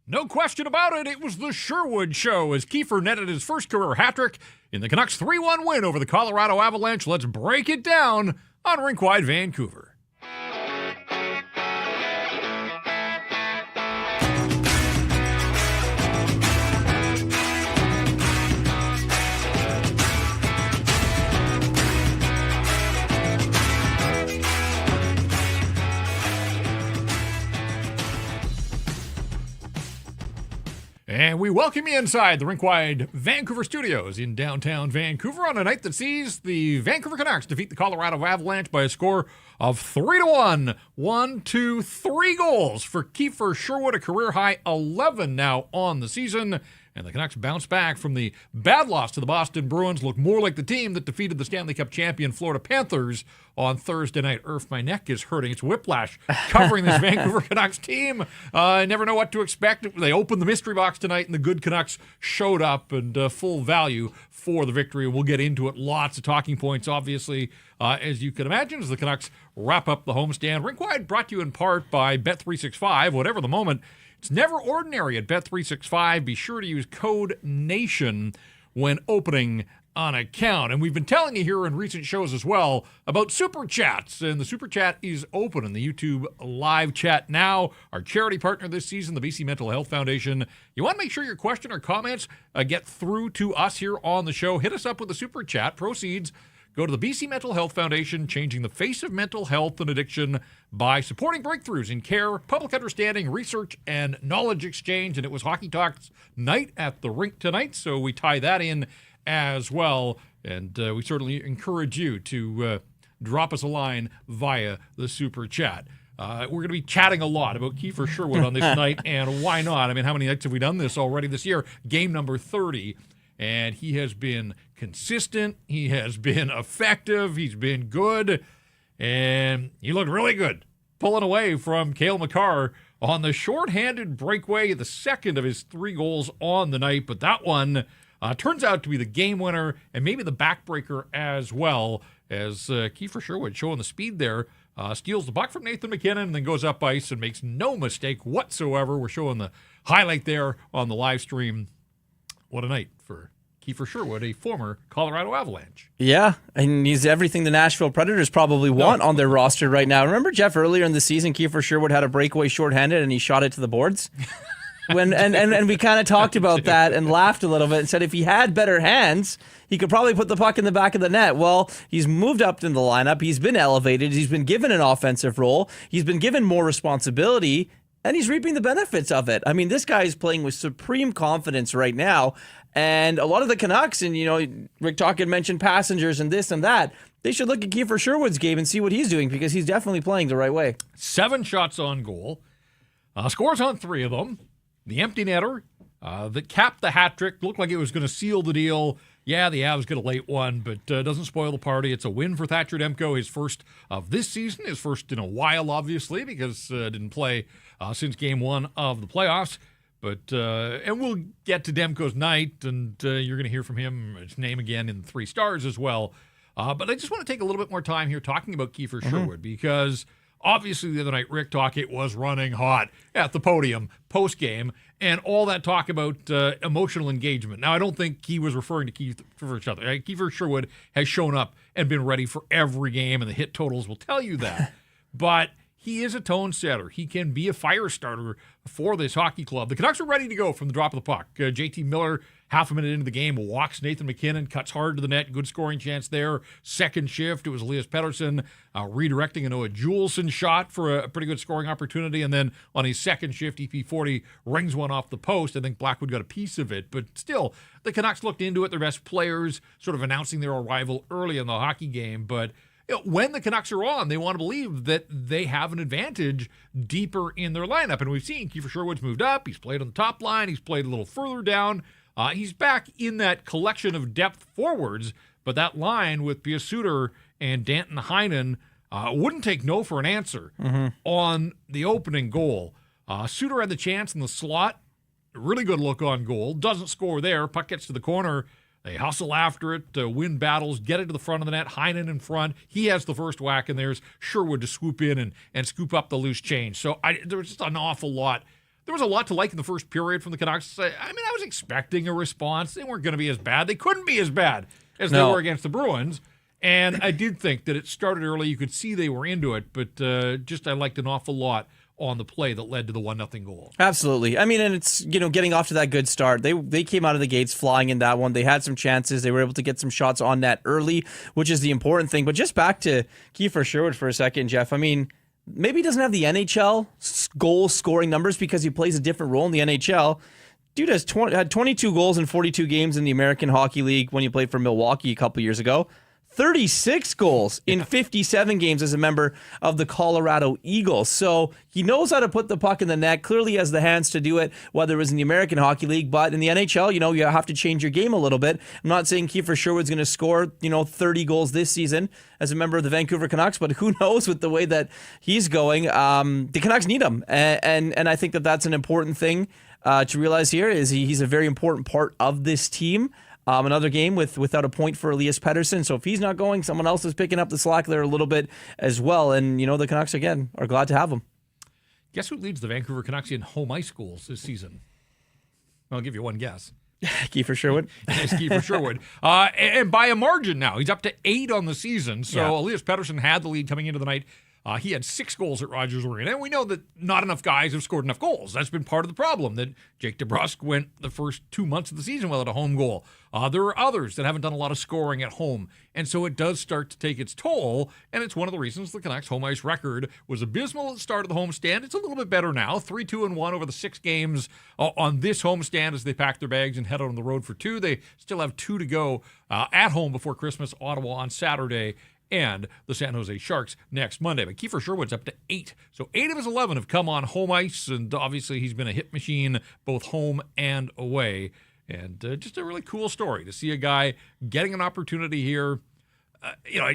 No question about it, it was the Sherwood Show as Kiefer netted his first career hat-trick in the Canucks' 3-1 win over the Colorado Avalanche. Let's break it down on Rink Wide Vancouver. And we welcome you inside the Rink Wide Vancouver studios in downtown Vancouver on a night that sees the Vancouver Canucks defeat the Colorado Avalanche by a score of 3-1. 1, 2, 3 goals for Kiefer Sherwood, a career-high 11 now on the season. And the Canucks bounce back from the bad loss to the Boston Bruins, look more like the team that defeated the Stanley Cup champion Florida Panthers on Thursday night. My neck is hurting. It's whiplash covering this Vancouver Canucks team. I never know what to expect. They opened the mystery box tonight, and the good Canucks showed up, and full value for the victory. We'll get into it. Lots of talking points, obviously, as you can imagine, as the Canucks wrap up the homestand. Rink Wide brought to you in part by Bet365. Whatever the moment, it's never ordinary at Bet365. Be sure to use code NATION when opening an account. And we've been telling you here in recent shows as well about Super Chats. And the Super Chat is open in the YouTube live chat now. Our charity partner this season, the BC Mental Health Foundation. You want to make sure your question or comments get through to us here on the show. Hit us up with a Super Chat. Proceeds go to the BC Mental Health Foundation, changing the face of mental health and addiction by supporting breakthroughs in care, public understanding, research, and knowledge exchange. And it was Hockey Talks night at the rink tonight, so we tie that in as well. And we certainly encourage you to drop us a line via the Super Chat. We're going to be chatting a lot about Kiefer Sherwood on this night, and why not? I mean, how many nights have we done this already this year? Game number 30. And he has been consistent. He has been effective. He's been good. And he looked really good, pulling away from Cale Makar on the shorthanded breakaway, the second of his 3 goals on the night. But that one turns out to be the game winner and maybe the backbreaker as well, as Kiefer Sherwood, showing the speed there, steals the puck from Nathan McKinnon and then goes up ice and makes no mistake whatsoever. We're showing the highlight there on the live stream. What a night for Kiefer Sherwood, a former Colorado Avalanche. Yeah, and he's everything the Nashville Predators probably want on their roster right now. Remember, Jeff, earlier in the season, Kiefer Sherwood had a breakaway shorthanded and he shot it to the boards? And we kind of talked about that and laughed a little bit and said if he had better hands, he could probably put the puck in the back of the net. Well, he's moved up in the lineup. He's been elevated. He's been given an offensive role. He's been given more responsibility, and he's reaping the benefits of it. I mean, this guy is playing with supreme confidence right now. And a lot of the Canucks, and, you know, Rick Talkin mentioned passengers and this and that, they should look at Kiefer Sherwood's game and see what he's doing, because he's definitely playing the right way. 7 shots on goal. Scores on 3 of them. The empty netter that capped the hat trick. Looked like it was going to seal the deal. Yeah, the Avs get a late one, but doesn't spoil the party. It's a win for Thatcher Demko, his first of this season, his first in a while, obviously, because didn't play since game 1 of the playoffs. But and we'll get to Demko's night, and you're going to hear from him, his name again in the 3 stars as well. But I just want to take a little bit more time here talking about Kiefer Sherwood, because obviously the other night, Rick Talk, it was running hot at the podium post-game, and all that talk about emotional engagement. Now, I don't think he was referring to Kiefer Sherwood has shown up and been ready for every game, and the hit totals will tell you that. But he is a tone setter. He can be a fire starter for this hockey club. The Canucks are ready to go from the drop of the puck. JT Miller, half a minute into the game, walks Nathan MacKinnon, cuts hard to the net, good scoring chance there. Second shift, it was Elias Pettersson redirecting a Noah Juleson shot for a pretty good scoring opportunity. And then on his second shift, EP40 rings one off the post. I think Blackwood got a piece of it. But still, the Canucks looked into it. Their best players sort of announcing their arrival early in the hockey game. But when the Canucks are on, they want to believe that they have an advantage deeper in their lineup. And we've seen Kiefer Sherwood's moved up. He's played on the top line. He's played a little further down. He's back in that collection of depth forwards, but that line with Pia Suter and Danton Heinen wouldn't take no for an answer on the opening goal. Suter had the chance in the slot. Really good look on goal. Doesn't score there. Puck gets to the corner. They hustle after it, win battles, get it to the front of the net. Heinen in front. He has the first whack, and there's Sherwood to swoop in and scoop up the loose change. So there was just an awful lot. There was a lot to like in the first period from the Canucks. I was expecting a response. They weren't going to be as bad. They couldn't be as bad as they were against the Bruins. And I did think that it started early. You could see they were into it, but I liked an awful lot on the play that led to the 1-0 goal. Absolutely. And it's, getting off to that good start. They came out of the gates flying in that one. They had some chances. They were able to get some shots on net early, which is the important thing. But just back to Kiefer Sherwood for a second, Jeff. Maybe he doesn't have the NHL goal scoring numbers because he plays a different role in the NHL. Dude had 22 goals in 42 games in the American Hockey League when he played for Milwaukee a couple years ago. 36 goals in 57 games as a member of the Colorado Eagles. So he knows how to put the puck in the net. Clearly has the hands to do it, whether it was in the American Hockey League. But in the NHL, you have to change your game a little bit. I'm not saying Kiefer Sherwood's going to score, 30 goals this season as a member of the Vancouver Canucks, but who knows with the way that he's going. The Canucks need him. And I think that that's an important thing to realize here is he's a very important part of this team. Another game without a point for Elias Pettersson. So if he's not going, someone else is picking up the slack there a little bit as well. And, the Canucks, again, are glad to have him. Guess who leads the Vancouver Canucks in home ice goals this season? I'll give you one guess. Kiefer Sherwood. Yes, Kiefer Sherwood. And by a margin now. He's up to 8 on the season. So Elias Pettersson had the lead coming into the night. He had 6 goals at Rogers Arena, and we know that not enough guys have scored enough goals. That's been part of the problem, that Jake DeBrusk went the first 2 months of the season without a home goal. There are others that haven't done a lot of scoring at home, and so it does start to take its toll, and it's one of the reasons the Canucks' home ice record was abysmal at the start of the homestand. It's a little bit better now, 3-2-1 over the 6 games on this homestand as they pack their bags and head out on the road for 2. They still have 2 to go at home before Christmas, Ottawa on Saturday, and the San Jose Sharks next Monday. But Kiefer Sherwood's up to 8. So 8 of his 11 have come on home ice, and obviously he's been a hit machine both home and away. And just a really cool story to see a guy getting an opportunity here,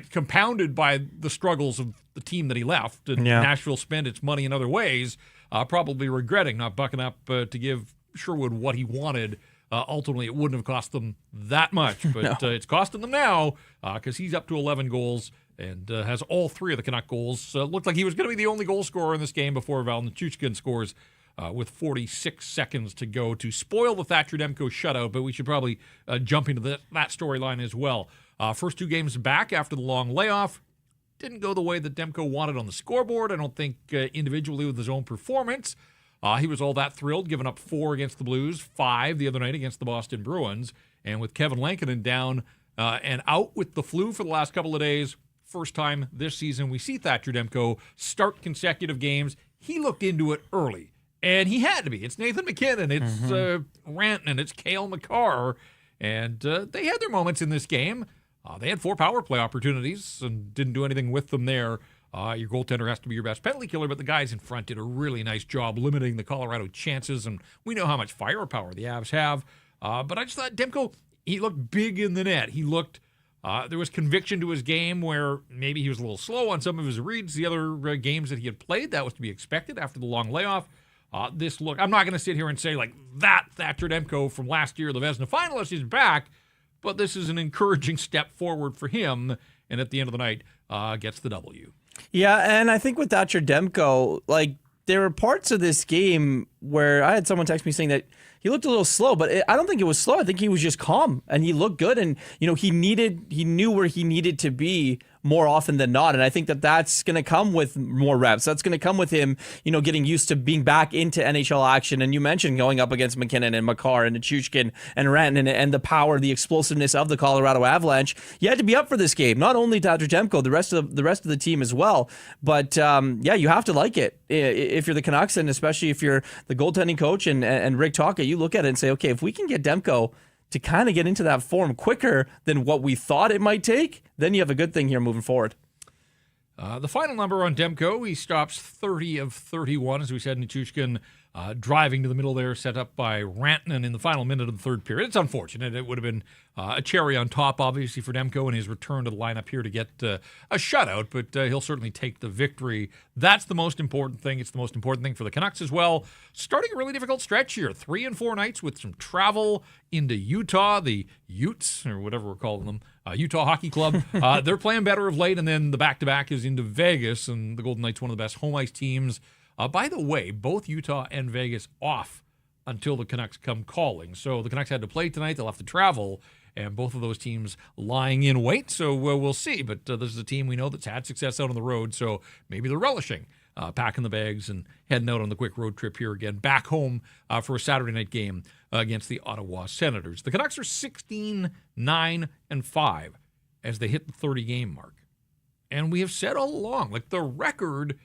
compounded by the struggles of the team that he left. And Nashville spent its money in other ways, probably regretting not bucking up to give Sherwood what he wanted. Ultimately, it wouldn't have cost them that much, but it's costing them now because he's up to 11 goals and has all 3 of the Canuck goals. Looked like he was going to be the only goal scorer in this game before Val Nichushkin scores with 46 seconds to go to spoil the Thatcher Demko shutout, but we should probably jump into that storyline as well. First 2 games back after the long layoff. Didn't go the way that Demko wanted on the scoreboard. I don't think individually with his own performance. He was all that thrilled, giving up 4 against the Blues, 5 the other night against the Boston Bruins. And with Kevin Lankinen down and out with the flu for the last couple of days, first time this season we see Thatcher Demko start consecutive games. He looked into it early, and he had to be. It's Nathan MacKinnon, it's Rantanen, it's Cale Makar, and they had their moments in this game. They had 4 power play opportunities and didn't do anything with them there. Your goaltender has to be your best penalty killer, but the guys in front did a really nice job limiting the Colorado chances, and we know how much firepower the Avs have. But I just thought Demko, he looked big in the net. He looked, there was conviction to his game where maybe he was a little slow on some of his reads. The other games that he had played, that was to be expected after the long layoff. This look, I'm not going to sit here and say like that Thatcher Demko from last year, the Vezina finalist, is back, but this is an encouraging step forward for him, and at the end of the night, gets the W. Yeah, and I think with Thatcher Demko, there were parts of this game where I had someone text me saying that he looked a little slow, but I don't think it was slow. I think he was just calm, and he looked good, and he knew where he needed to be more often than not. And I think that that's going to come with more reps. That's going to come with him, getting used to being back into NHL action. And you mentioned going up against McKinnon and Makar and Nichushkin and Rantanen and the power, the explosiveness of the Colorado Avalanche. You had to be up for this game, not only Dr. Demko, the rest of the team as well. But you have to like it if you're the Canucks, and especially if you're the goaltending coach and Rick Tocchet. You look at it and say, okay, if we can get Demko to kind of get into that form quicker than what we thought it might take, then you have a good thing here moving forward. The final number on Demko, he stops 30 of 31, as we said. Nichushkin driving to the middle there, set up by Rantanen in the final minute of the third period. It's unfortunate. It would have been a cherry on top, obviously, for Demko in his return to the lineup here to get a shutout, but he'll certainly take the victory. That's the most important thing. It's the most important thing for the Canucks as well. Starting a really difficult stretch here, 3 and 4 nights with some travel into Utah, the Utes, or whatever we're calling them, Utah Hockey Club. They're playing better of late, and then the back-to-back is into Vegas, and the Golden Knights, one of the best home ice teams. By the way, both Utah and Vegas off until the Canucks come calling. So the Canucks had to play tonight. They'll have to travel, and both of those teams lying in wait. So we'll see. But this is a team we know that's had success out on the road, so maybe they're relishing packing the bags and heading out on the quick road trip here again, back home for a Saturday night game against the Ottawa Senators. The Canucks are 16-9-5 as they hit the 30-game mark. And we have said all along, the record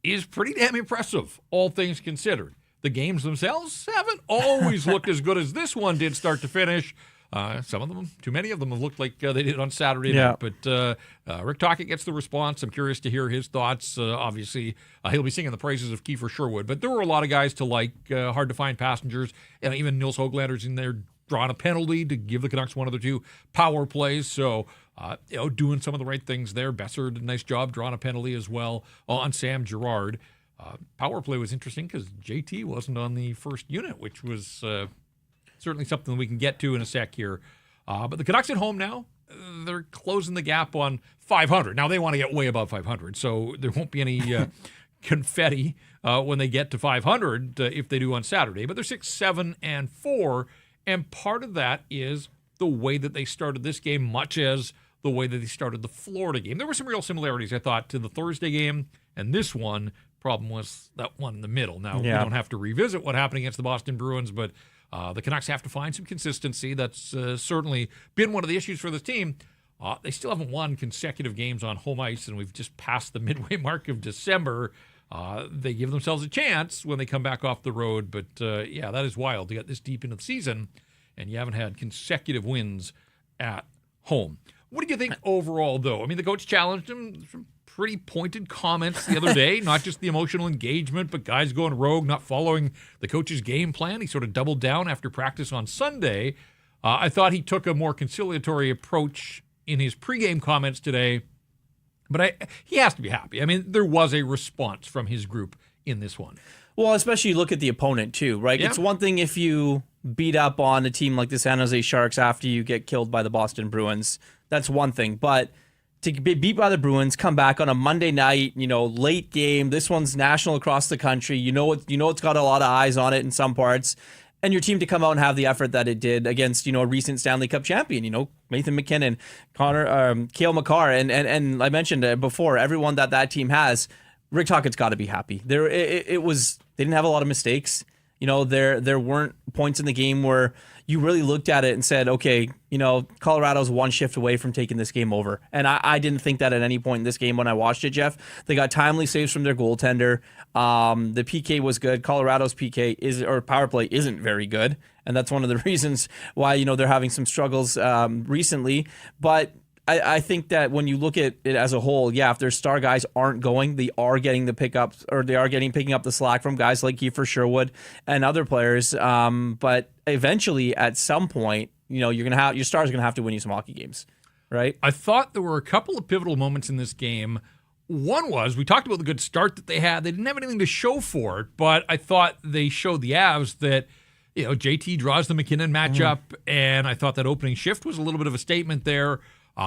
is pretty damn impressive, all things considered. The games themselves haven't always looked as good as this one did start to finish. Some of them, too many of them, have looked like they did on Saturday night. But Rick Tocchet gets the response. I'm curious to hear his thoughts. Obviously, he'll be singing the praises of Kiefer Sherwood. But there were a lot of guys to like, hard to find passengers. And even Nils Höglander's in there drawing a penalty to give the Canucks one of the 2 power plays. So, doing some of the right things there. Besser did a nice job drawing a penalty as well on Sam Girard. Power play was interesting because JT wasn't on the first unit, which was certainly something we can get to in a sec here. But the Canucks at home now, they're closing the gap on 500. Now they want to get way above 500, so there won't be any confetti when they get to 500 if they do on Saturday. But they're 6-7-4, and part of that is the way that they started this game, much as the way that they started the Florida game. There were some real similarities, I thought, to the Thursday game and this one. Problem was that one in the middle. Now, we don't have to revisit what happened against the Boston Bruins, but the Canucks have to find some consistency. That's certainly been one of the issues for this team. They still haven't won consecutive games on home ice, and we've just passed the midway mark of December. They give themselves a chance when they come back off the road, but that is wild to get this deep into the season, and you haven't had consecutive wins at home. What did you think overall, though? I mean, the coach challenged him. Some pretty pointed comments the other day, not just the emotional engagement, but guys going rogue, not following the coach's game plan. He sort of doubled down after practice on Sunday. I thought he took a more conciliatory approach in his pregame comments today, but he has to be happy. I mean, there was a response from his group in this one. Well, especially you look at the opponent too, right? Yeah. It's one thing if you beat up on a team like the San Jose Sharks after you get killed by the Boston Bruins. That's one thing. But to be beat by the Bruins, come back on a Monday night, late game. This one's national across the country. It's got a lot of eyes on it in some parts. And your team to come out and have the effort that it did against, a recent Stanley Cup champion, Nathan McKinnon, Cale Makar, and I mentioned before, everyone that team has. Rick Tocchet's got to be happy. They didn't have a lot of mistakes. There weren't points in the game where you really looked at it and said, okay, Colorado's one shift away from taking this game over. And I didn't think that at any point in this game when I watched it, Jeff. They got timely saves from their goaltender. The PK was good. Colorado's power play isn't very good. And that's one of the reasons why, they're having some struggles recently. But I think that when you look at it as a whole, if their star guys aren't going, they are getting the pickups, or they are picking up the slack from guys like Kiefer Sherwood and other players. But eventually, at some point, your stars are gonna have to win you some hockey games, right? I thought there were a couple of pivotal moments in this game. One was, we talked about the good start that they had. They didn't have anything to show for it, but I thought they showed the Avs that JT draws the McKinnon matchup, and I thought that opening shift was a little bit of a statement there.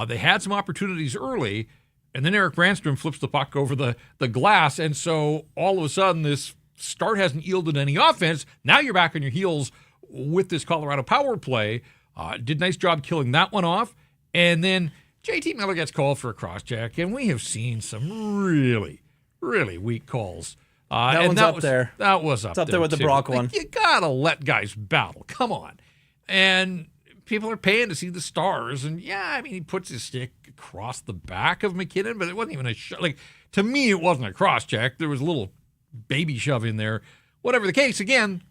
They had some opportunities early, and then Erik Brannstrom flips the puck over the glass, and so all of a sudden this start hasn't yielded any offense. Now you're back on your heels with this Colorado power play. Did a nice job killing that one off, and then JT Miller gets called for a cross-check, and we have seen some really, really weak calls. That one's up there. That was up there. It's up there with the Brock one. You got to let guys battle. Come on. And people are paying to see the stars. And, he puts his stick across the back of McKinnon, but it wasn't even a shot. Like, to me, it wasn't a cross-check. There was a little baby shove in there. Whatever the case, again,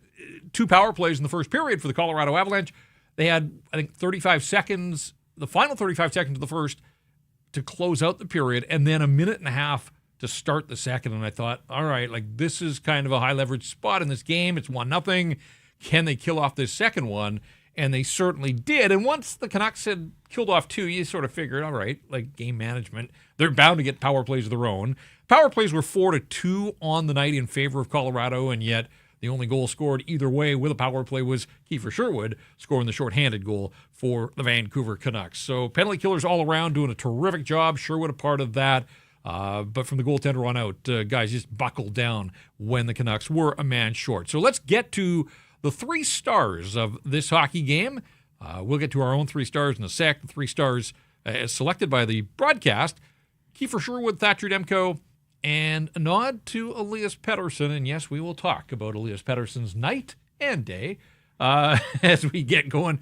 2 power plays in the first period for the Colorado Avalanche. They had, I think, 35 seconds, the final 35 seconds of the first to close out the period, and then a minute and a half to start the second. And I thought, all right, like this is kind of a high leverage spot in this game. It's 1-0. Can they kill off this second one? And they certainly did. And once the Canucks had killed off 2, you sort of figured, all right, like game management, they're bound to get power plays of their own. Power plays were 4-2 on the night in favor of Colorado, and yet the only goal scored either way with a power play was Kiefer Sherwood scoring the shorthanded goal for the Vancouver Canucks. So penalty killers all around doing a terrific job. Sherwood a part of that. But from the goaltender on out, guys just buckled down when the Canucks were a man short. So let's get to the 3 stars of this hockey game. We'll get to our own 3 stars in a sec. The 3 stars as selected by the broadcast. Kiefer Sherwood, Thatcher Demko, and a nod to Elias Pettersson. And yes, we will talk about Elias Pettersson's night and day as we get going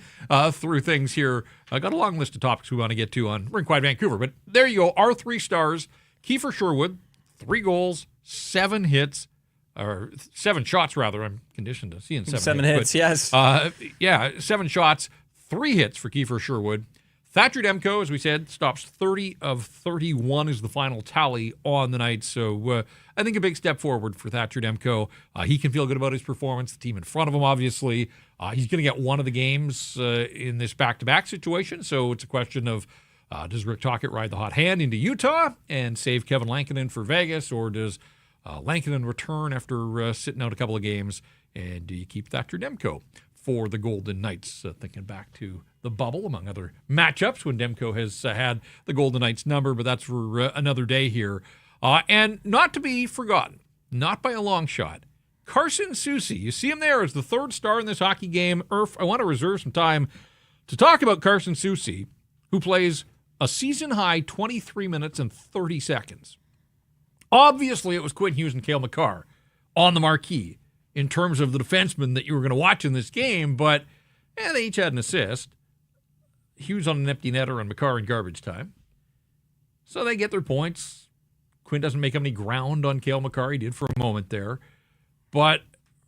through things here. I got a long list of topics we want to get to on Rink Wide Vancouver. But there you go, our 3 stars. Kiefer Sherwood, 3 goals, 7 hits, or 7 shots rather. I'm conditioned to seeing 7 hits, yes. 7 shots, 3 hits for Kiefer Sherwood. Thatcher Demko, as we said, stops 30 of 31 is the final tally on the night. So I think a big step forward for Thatcher Demko. He can feel good about his performance. The team in front of him, obviously. He's going to get one of the games in this back-to-back situation. So it's a question of does Rick Tocchet ride the hot hand into Utah and save Kevin Lankinen for Vegas, or does Lankinen return after sitting out a couple of games, and do you keep Thatcher Demko for the Golden Knights? Thinking back to the bubble, among other matchups, when Demko has had the Golden Knights number, but that's for another day here. And not to be forgotten, not by a long shot, Carson Susi. You see him there as the 3rd star in this hockey game. I want to reserve some time to talk about Carson Susi, who plays a season-high 23 minutes and 30 seconds. Obviously, it was Quinn, Hughes, and Cale Makar on the marquee in terms of the defensemen that you were going to watch in this game, but they each had an assist. Hughes on an empty netter and Makar in garbage time. So they get their points. Quinn doesn't make any ground on Cale Makar. He did for a moment there. But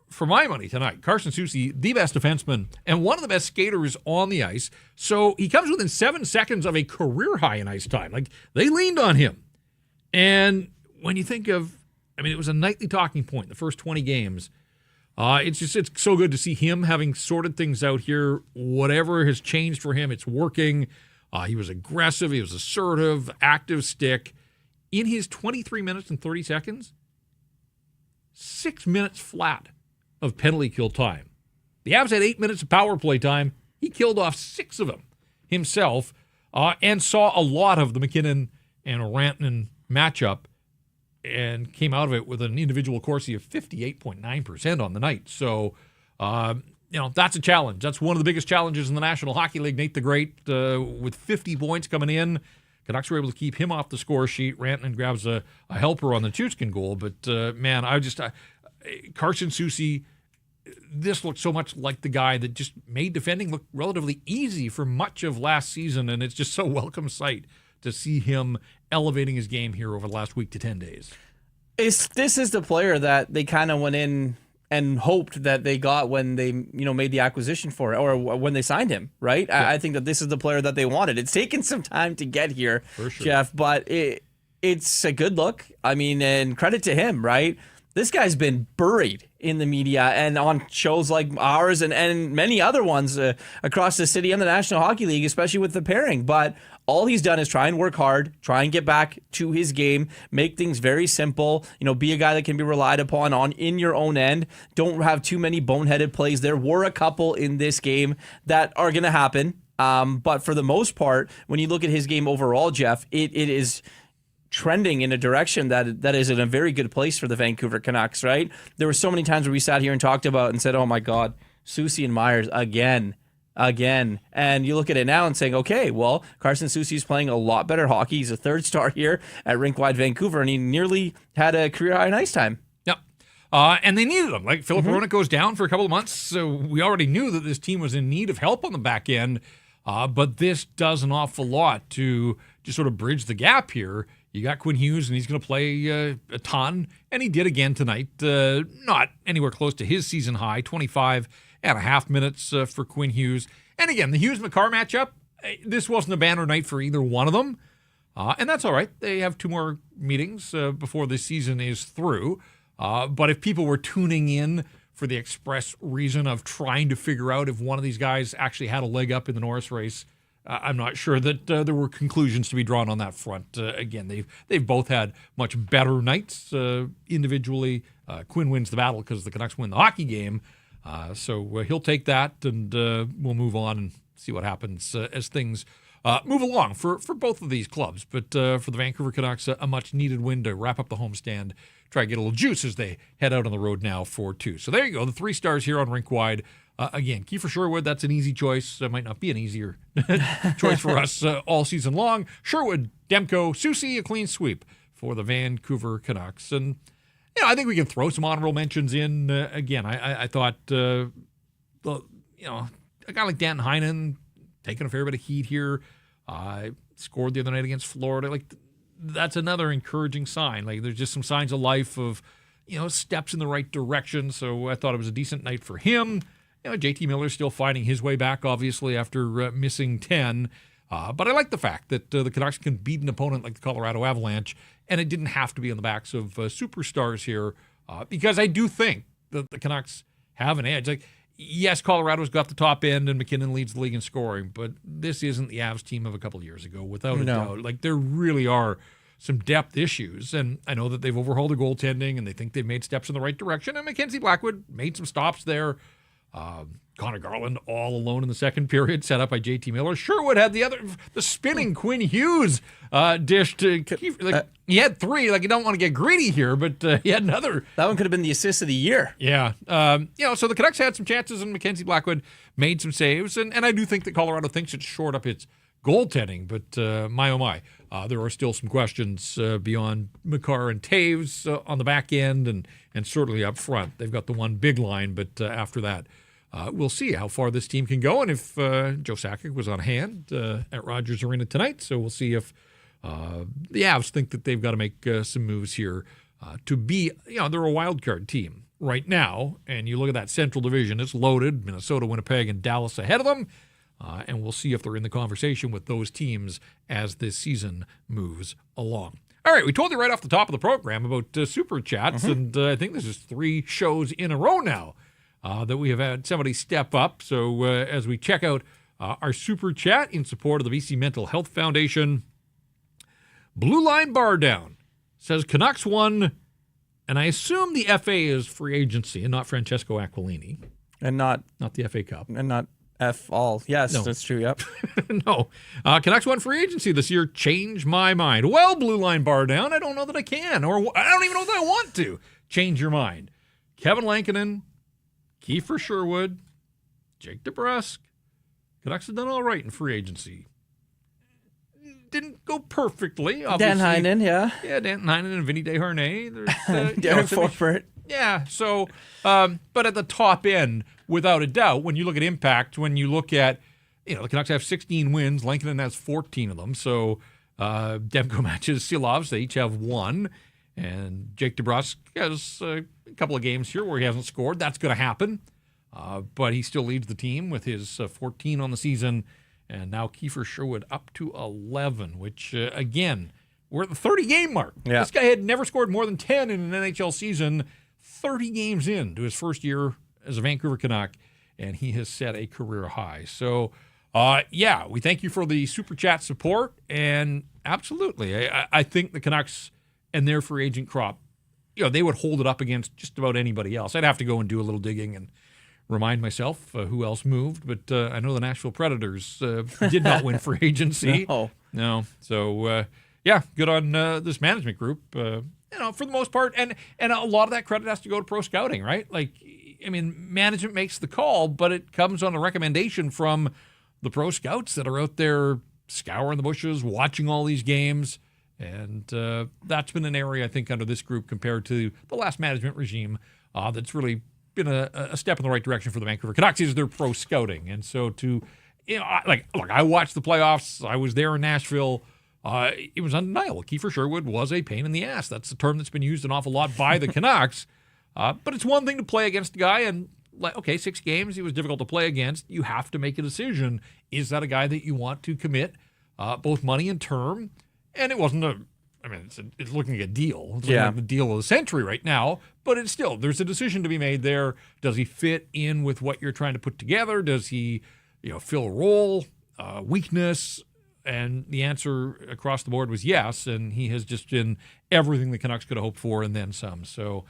for my money tonight, Carson Susi, the best defenseman and one of the best skaters on the ice. So he comes within 7 seconds of a career high in ice time. Like, they leaned on him. And when you think of, it was a nightly talking point, the first 20 games. It's so good to see him having sorted things out here. Whatever has changed for him, it's working. He was aggressive. He was assertive, active stick. In his 23 minutes and 30 seconds, 6 minutes flat of penalty kill time. The Avs had 8 minutes of power play time. He killed off 6 of them himself and saw a lot of the McKinnon and Rantanen matchup and came out of it with an individual Corsi of 58.9% on the night. So, that's a challenge. That's one of the biggest challenges in the National Hockey League. Nate the Great, with 50 points coming in, Canucks were able to keep him off the score sheet. Rantanen grabs a helper on the Chuchkin goal. But, Carson Susi, this looked so much like the guy that just made defending look relatively easy for much of last season, and it's just so welcome sight to see him elevating his game here over the last week to 10 days. This is the player that they kind of went in and hoped that they got when they made the acquisition for it, or when they signed him, right? Yeah. I think that this is the player that they wanted. It's taken some time to get here, for sure, Jeff, but it's a good look. And credit to him, right? This guy's been buried in the media and on shows like ours and many other ones across the city and the National Hockey League, especially with the pairing. But all he's done is try and work hard, try and get back to his game, make things very simple, be a guy that can be relied upon in your own end. Don't have too many boneheaded plays. There were a couple in this game that are going to happen. But for the most part, when you look at his game overall, Jeff, it is trending in a direction that is in a very good place for the Vancouver Canucks, right? There were so many times where we sat here and talked about and said, oh my God, Susi and Myers again. again. And you look at it now and saying, okay, well, Carson Susi's playing a lot better hockey. He's a third star here at Rink Wide Vancouver, and he nearly had a career high in ice time. Yep. And they needed him. Like, Philip Hronek goes down for a couple of months, so we already knew that this team was in need of help on the back end. But this does an awful lot to just sort of bridge the gap here. You got Quinn Hughes, and he's going to play a ton, and he did again tonight. Not anywhere close to his season high, 25.5 minutes for Quinn Hughes. And again, the Hughes-Makar matchup, this wasn't a banner night for either one of them, and that's all right. They have 2 more meetings before this season is through. But if people were tuning in for the express reason of trying to figure out if one of these guys actually had a leg up in the Norris race, I'm not sure that there were conclusions to be drawn on that front. Again, they've both had much better nights individually. Quinn wins the battle because the Canucks win the hockey game. So he'll take that, and we'll move on and see what happens as things move along for both of these clubs. But for the Vancouver Canucks, a much-needed win to wrap up the homestand, try to get a little juice as they head out on the road now for 2. So there you go, the 3 stars here on Rink Wide. Again, Kiefer Sherwood, that's an easy choice. Might not be an easier choice for us all season long. Sherwood, Demko, Susi, a clean sweep for the Vancouver Canucks. And, I think we can throw some honorable mentions in. Again, I thought, a guy like Danton Heinen taking a fair bit of heat here. Scored the other night against Florida. Like, that's another encouraging sign. Like, there's just some signs of life of, steps in the right direction. So I thought it was a decent night for him. JT Miller's still finding his way back, obviously, after missing 10. But I like the fact that the Canucks can beat an opponent like the Colorado Avalanche, and it didn't have to be on the backs of superstars here, because I do think that the Canucks have an edge. Like, yes, Colorado's got the top end, and McKinnon leads the league in scoring, but this isn't the Avs team of a couple of years ago, without a doubt. Like, there really are some depth issues, and I know that they've overhauled the goaltending, and they think they've made steps in the right direction, and Mackenzie Blackwood made some stops there. Connor Garland all alone in the second period, set up by JT Miller. Sherwood had the spinning Quinn Hughes dish to he had 3. Like, you don't want to get greedy here, but he had another. That one could have been the assist of the year. Yeah. So the Canucks had some chances, and Mackenzie Blackwood made some saves, and I do think that Colorado thinks it's shored up its goaltending, but my oh my, there are still some questions beyond Makar and Taves on the back end, and certainly up front. They've got the one big line, but after that, we'll see how far this team can go, and if Joe Sakic was on hand at Rogers Arena tonight, so we'll see if the Avs think that they've got to make some moves here to be, they're a wild card team right now, and you look at that Central Division, it's loaded, Minnesota, Winnipeg, and Dallas ahead of them. And we'll see if they're in the conversation with those teams as this season moves along. All right, we told you right off the top of the program about Super Chats, and I think this is 3 shows in a row now that we have had somebody step up. So as we check out our Super Chat in support of the BC Mental Health Foundation, Blue Line Bar Down says Canucks won, and I assume the FA is free agency and not Francesco Aquilini. And not the FA Cup. And not F all. Yes, no. That's true. Yep. No. Canucks won free agency this year. Change my mind. Well, Blue Line Bar Down, I don't know that I can, or I don't even know that I want to change your mind. Kevin Lankinen, Kiefer Sherwood, Jake DeBrusk. Canucks have done all right in free agency. Didn't go perfectly, obviously. Dan Heinen, yeah. Yeah, Dan Heinen and Vinny Desharnais. Derek Forbert. Yeah, so, but at the top end, without a doubt, when you look at impact, when you look at, the Canucks have 16 wins, Lankinen has 14 of them, so Demko matches Silovs, they each have 1, and Jake DeBrusk has a couple of games here where he hasn't scored. That's going to happen, but he still leads the team with his 14 on the season, and now Kiefer Sherwood up to 11, which, again, we're at the 30-game mark. Yeah. This guy had never scored more than 10 in an NHL season, 30 games into his first year as a Vancouver Canuck, and he has set a career high. So, we thank you for the Super Chat support, and absolutely, I think the Canucks and their free agent crop, they would hold it up against just about anybody else. I'd have to go and do a little digging and remind myself who else moved, but I know the Nashville Predators did not win free agency. No. So, good on this management group. For the most part, and a lot of that credit has to go to pro scouting, right? Like, management makes the call, but it comes on a recommendation from the pro scouts that are out there scouring the bushes, watching all these games. And that's been an area, I think, under this group compared to the last management regime that's really been a step in the right direction for the Vancouver Canucks is their pro scouting. And so I watched the playoffs. I was there in Nashville. It was undeniable. Kiefer Sherwood was a pain in the ass. That's the term that's been used an awful lot by the Canucks. But it's one thing to play against a guy and, 6 games, he was difficult to play against. You have to make a decision. Is that a guy that you want to commit both money and term? And it wasn't it's looking like a deal. It's looking like the deal of the century right now. But it's still, there's a decision to be made there. Does he fit in with what you're trying to put together? Does he, fill a role, weakness? And the answer across the board was yes. And he has just been everything the Canucks could have hoped for and then some. So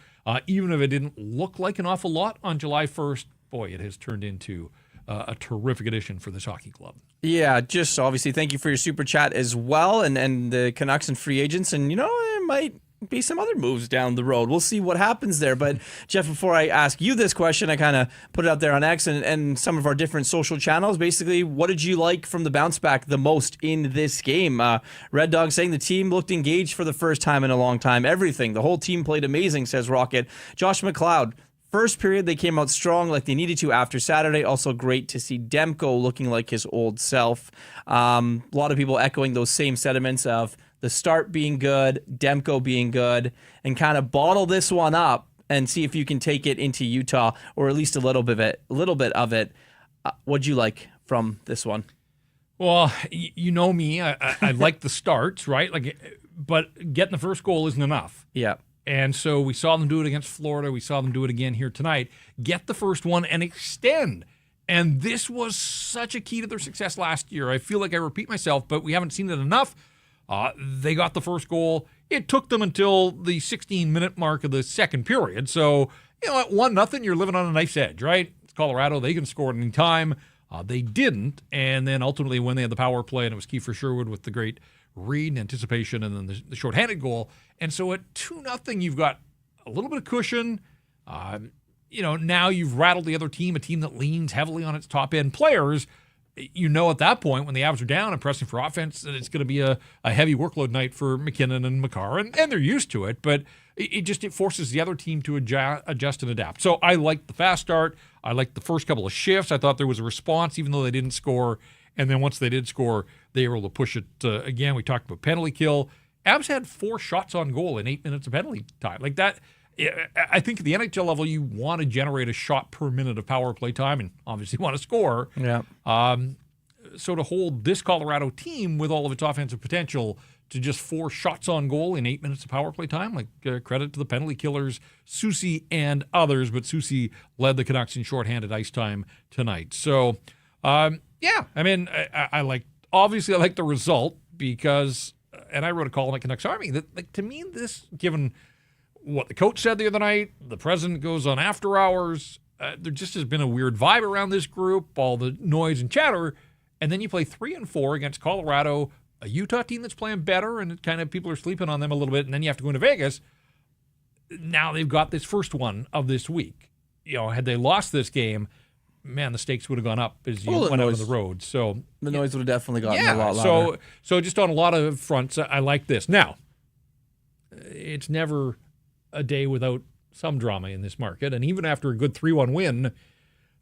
even if it didn't look like an awful lot on July 1st, boy, it has turned into a terrific addition for this hockey club. Yeah, just obviously thank you for your super chat as well, and the Canucks and free agents, and there might be some other moves down the road. We'll see what happens there. But Jeff, before I ask you this question, I kind of put it out there on X and some of our different social channels. Basically, what did you like from the bounce back the most in this game? Red Dog saying the team looked engaged for the first time in a long time. Everything, the whole team played amazing, says Rocket. Josh McLeod. First period, they came out strong like they needed to after Saturday. Also great to see Demko looking like his old self. A lot of people echoing those same sentiments of the start being good, Demko being good, and kind of bottle this one up and see if you can take it into Utah, or at least a little bit of it. What'd you like from this one? Well, you know me. I like the starts, right? But getting the first goal isn't enough. Yeah. And so we saw them do it against Florida. We saw them do it again here tonight. Get the first one and extend. And this was such a key to their success last year. I feel like I repeat myself, but we haven't seen it enough. They got the first goal. It took them until the 16-minute mark of the second period. So, at 1-0, you're living on a knife's edge, right? It's Colorado. They can score at any time. They didn't. And then ultimately when they had the power play, and it was Kiefer Sherwood with the great read and anticipation, and then the shorthanded goal. And so at 2-0, you've got a little bit of cushion. Now you've rattled the other team, a team that leans heavily on its top end players. At that point, when the Avs are down and pressing for offense, that it's going to be a heavy workload night for McKinnon and Makar, and they're used to it. But it forces the other team to adjust and adapt. So I liked the fast start. I liked the first couple of shifts. I thought there was a response, even though they didn't score. And then once they did score, they were able to push it again. We talked about penalty kill. Avs had 4 shots on goal in 8 minutes of penalty time. Like that, I think at the NHL level, you want to generate a shot per minute of power play time and obviously want to score. Yeah. So to hold this Colorado team with all of its offensive potential to just 4 shots on goal in 8 minutes of power play time, credit to the penalty killers, Susi and others, but Susi led the Canucks in shorthanded ice time tonight. So, I like the result because, and I wrote a column at Canucks Army, that to me, this, given what the coach said the other night, the president goes on after hours, there just has been a weird vibe around this group, all the noise and chatter, and then you play 3 and 4 against Colorado, a Utah team that's playing better, and it kind of people are sleeping on them a little bit, and then you have to go into Vegas. Now they've got this first one of this week. Had they lost this game, man, the stakes would have gone up as you went out on the road. So the noise would have definitely gotten a lot louder. So just on a lot of fronts, I like this. Now, it's never a day without some drama in this market. And even after a good 3-1 win,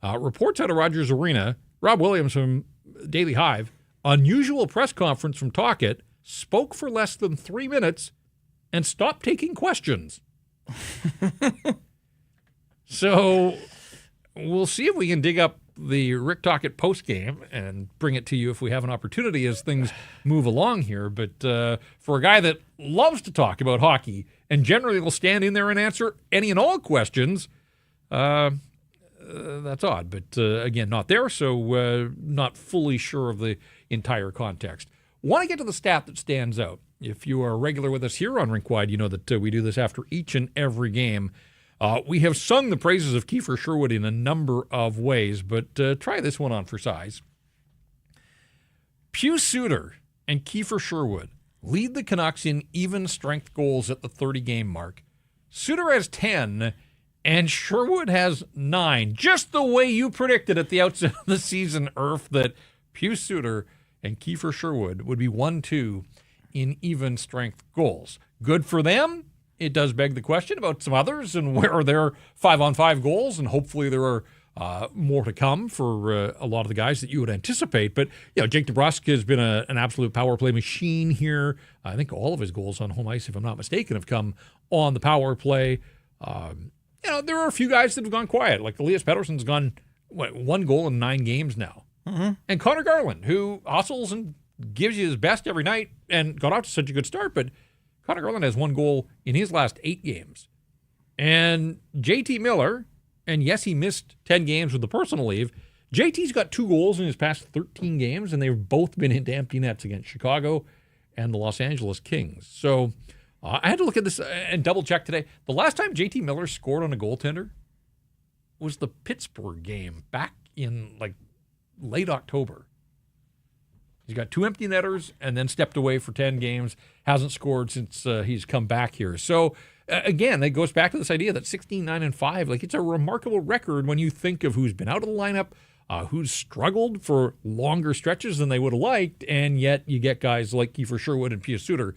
reports out of Rogers Arena, Rob Williams from Daily Hive, unusual press conference from Talkit, spoke for less than 3 minutes and stopped taking questions. So we'll see if we can dig up the Rick Tocchet postgame and bring it to you if we have an opportunity as things move along here. But for a guy that loves to talk about hockey and generally will stand in there and answer any and all questions, that's odd. But again, not there, so not fully sure of the entire context. Want to get to the stat that stands out. If you are regular with us here on Rink Wide, you know that we do this after each and every game. We have sung the praises of Kiefer Sherwood in a number of ways, but try this one on for size. Pius Suter and Kiefer Sherwood lead the Canucks in even strength goals at the 30-game mark. Suter has 10, And Sherwood has 9. Just the way you predicted at the outset of the season, Irf, that Hughes Suter and Kiefer Sherwood would be 1-2 in even strength goals. Good for them. It does beg the question about some others and where are their 5-on-5 goals, and hopefully there are more to come for a lot of the guys that you would anticipate. But, Jake DeBrusk has been an absolute power play machine here. I think all of his goals on home ice, if I'm not mistaken, have come on the power play. There are a few guys that have gone quiet. Like Elias Pettersson's gone, 1 goal in 9 games now. Mm-hmm. And Connor Garland, who hustles and gives you his best every night and got off to such a good start, but Connor Garland has 1 goal in his last 8 games. And JT Miller, and yes, he missed 10 games with the personal leave. JT's got 2 goals in his past 13 games, and they've both been into empty nets against Chicago and the Los Angeles Kings. So I had to look at this and double-check today. The last time JT Miller scored on a goaltender was the Pittsburgh game back in, late October. He's got 2 empty netters and then stepped away for 10 games. Hasn't scored since he's come back here. So, again, that goes back to this idea that 16-9-5, it's a remarkable record when you think of who's been out of the lineup, who's struggled for longer stretches than they would have liked, and yet you get guys like Kiefer Sherwood and Pius Suter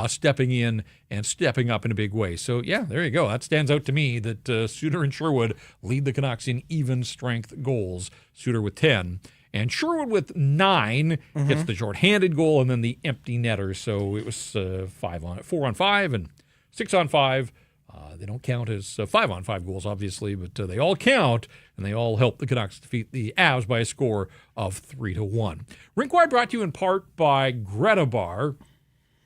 stepping in and stepping up in a big way. So, yeah, there you go. That stands out to me that Suter and Sherwood lead the Canucks in even strength goals. Suter with 10. And Sherwood with 9 gets the shorthanded goal and then the empty netter. So it was 4-on-5 and 6-on-5. They don't count as 5-on-5 goals, obviously, but they all count, and they all help the Canucks defeat the Avs by a score of 3-1. Rink Wide brought to you in part by Greta Bar.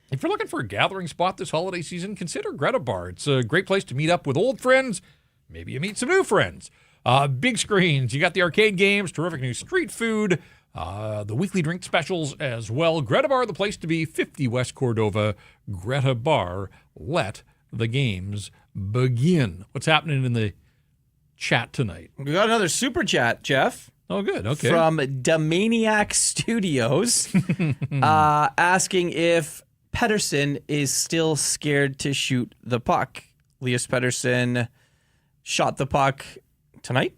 If you're looking for a gathering spot this holiday season, consider Greta Bar. It's a great place to meet up with old friends. Maybe you meet some new friends. Big screens. You got the arcade games, terrific new street food, the weekly drink specials as well. Greta Bar, the place to be, 50 West Cordova. Greta Bar, let the games begin. What's happening in the chat tonight? We got another super chat, Jeff. Oh, good. Okay. From Domaniac Studios, asking if Pettersson is still scared to shoot the puck. Elias Pettersson shot the puck tonight.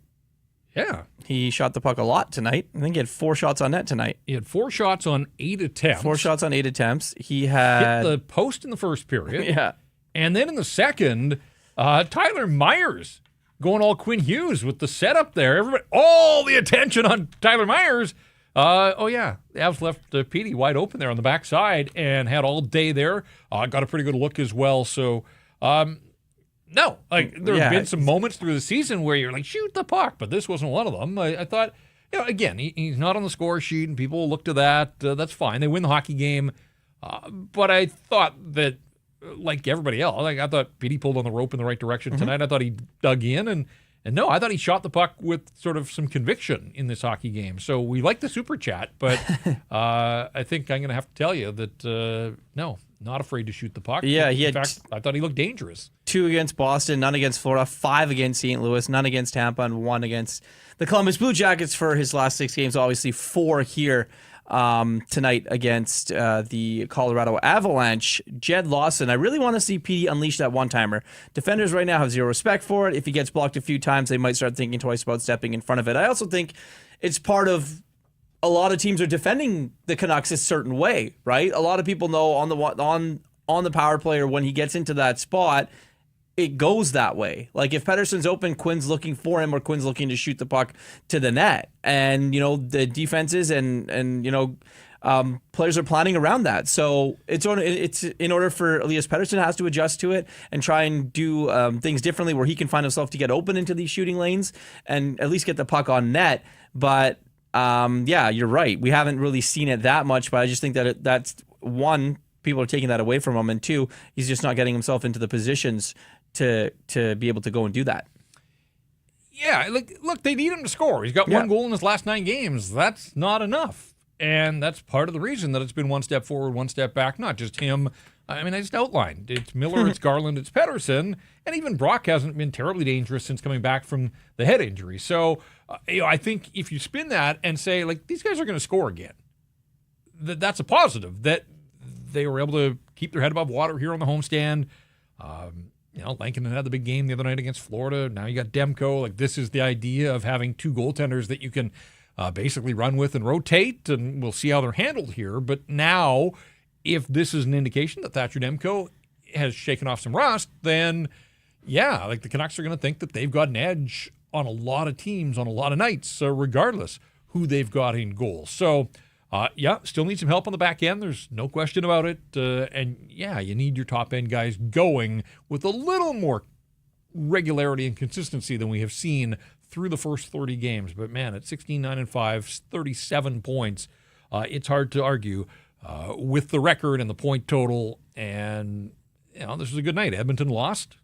Yeah. He shot the puck a lot tonight. I think he had 4 shots on net tonight. He had 4 shots on 8 attempts. 4 shots on 8 attempts. He had hit the post in the first period. Yeah. And then in the second, Tyler Myers going all Quinn Hughes with the setup there. Everybody, all the attention on Tyler Myers. The Avs left Petey wide open there on the backside and had all day there. Got a pretty good look as well. So, no, there have been some moments through the season where you're like, shoot the puck, but this wasn't one of them. I thought, again, he's not on the score sheet, and people look to that. That's fine. They win the hockey game. But I thought that, like everybody else, I thought Petey pulled on the rope in the right direction tonight. I thought he dug in, and no, I thought he shot the puck with sort of some conviction in this hockey game. So we like the super chat, but I think I'm going to have to tell you that, no, not afraid to shoot the puck. Yeah, in fact, I thought he looked dangerous. 2 against Boston, none against Florida, 5 against St. Louis, none against Tampa, and 1 against the Columbus Blue Jackets for his last 6 games. Obviously, 4 here tonight against the Colorado Avalanche. Jed Lawson, I really want to see Petey unleash that one-timer. Defenders right now have zero respect for it. If he gets blocked a few times, they might start thinking twice about stepping in front of it. I also think it's part of a lot of teams are defending the Canucks a certain way, right? A lot of people know on the power play or when he gets into that spot, it goes that way. Like if Pettersson's open, Quinn's looking for him or Quinn's looking to shoot the puck to the net. And, the defenses and players are planning around that. So it's in order for Elias Pettersson has to adjust to it and try and do things differently where he can find himself to get open into these shooting lanes and at least get the puck on net. But you're right. We haven't really seen it that much, but I just think that that's one, people are taking that away from him, and 2, he's just not getting himself into the positions to be able to go and do that. Yeah, look, they need him to score. He's got 1 goal in his last 9 games. That's not enough. And that's part of the reason that it's been 1 step forward, 1 step back. Not just him. I mean, I just outlined. It's Miller, it's Garland, it's Pettersson. And even Brock hasn't been terribly dangerous since coming back from the head injury. So, I think if you spin that and say, these guys are going to score again, that's a positive. That they were able to keep their head above water here on the homestand. Lankinen had the big game the other night against Florida. Now you got Demko. Like, this is the idea of having two goaltenders that you can basically run with and rotate, and we'll see how they're handled here. But now, if this is an indication that Thatcher Demko has shaken off some rust, then, yeah, like the Canucks are going to think that they've got an edge on a lot of teams on a lot of nights, regardless who they've got in goal. So, still need some help on the back end. There's no question about it. And, you need your top-end guys going with a little more regularity and consistency than we have seen through the first 30 games. But, man, at 16-9-5, 37 points, it's hard to argue with the record and the point total. And, this was a good night. Edmonton lost.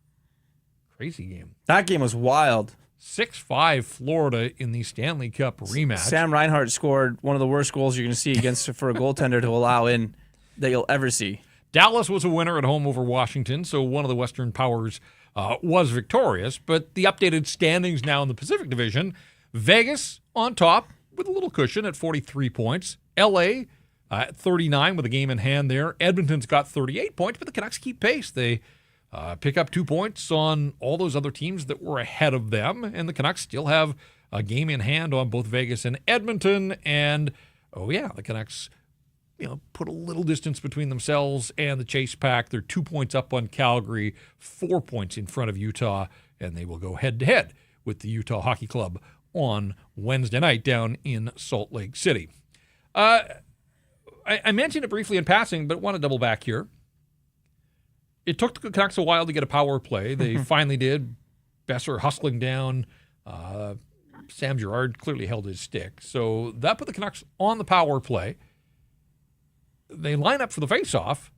Crazy game. That game was wild. 6-5 Florida in the Stanley Cup rematch. Sam Reinhart scored one of the worst goals you're going to see for a goaltender to allow in that you'll ever see. Dallas was a winner at home over Washington, so one of the Western powers was victorious. But the updated standings now in the Pacific Division, Vegas on top with a little cushion at 43 points. LA at 39 with a game in hand there. Edmonton's got 38 points, but the Canucks keep pace. They pick up 2 points on all those other teams that were ahead of them, and the Canucks still have a game in hand on both Vegas and Edmonton. And, the Canucks, put a little distance between themselves and the Chase Pack. They're 2 points up on Calgary, 4 points in front of Utah, and they will go head-to-head with the Utah Hockey Club on Wednesday night down in Salt Lake City. I mentioned it briefly in passing, but want to double back here. It took the Canucks a while to get a power play. They finally did. Besser hustling down. Sam Girard clearly held his stick. So that put the Canucks on the power play. They line up for the faceoff.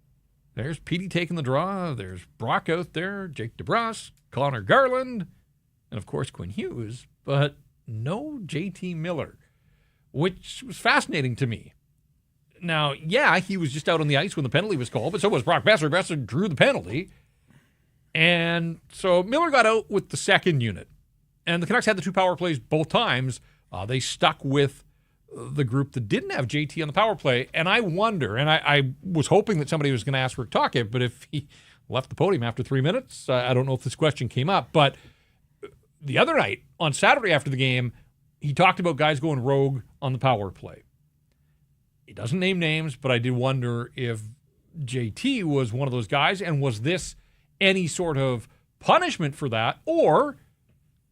There's Petey taking the draw. There's Brock out there. Jake DeBrusk, Connor Garland, and, of course, Quinn Hughes. But no JT Miller, which was fascinating to me. Now, he was just out on the ice when the penalty was called, but so was Brock Besser. Besser drew the penalty. And so Miller got out with the second unit. And the Canucks had the 2 power plays both times. They stuck with the group that didn't have JT on the power play. And I wonder, and I was hoping that somebody was going to ask Rick Tocchet, but if he left the podium after 3 minutes, I don't know if this question came up. But the other night, on Saturday after the game, he talked about guys going rogue on the power play. He doesn't name names, but I did wonder if JT was one of those guys, and was this any sort of punishment for that, or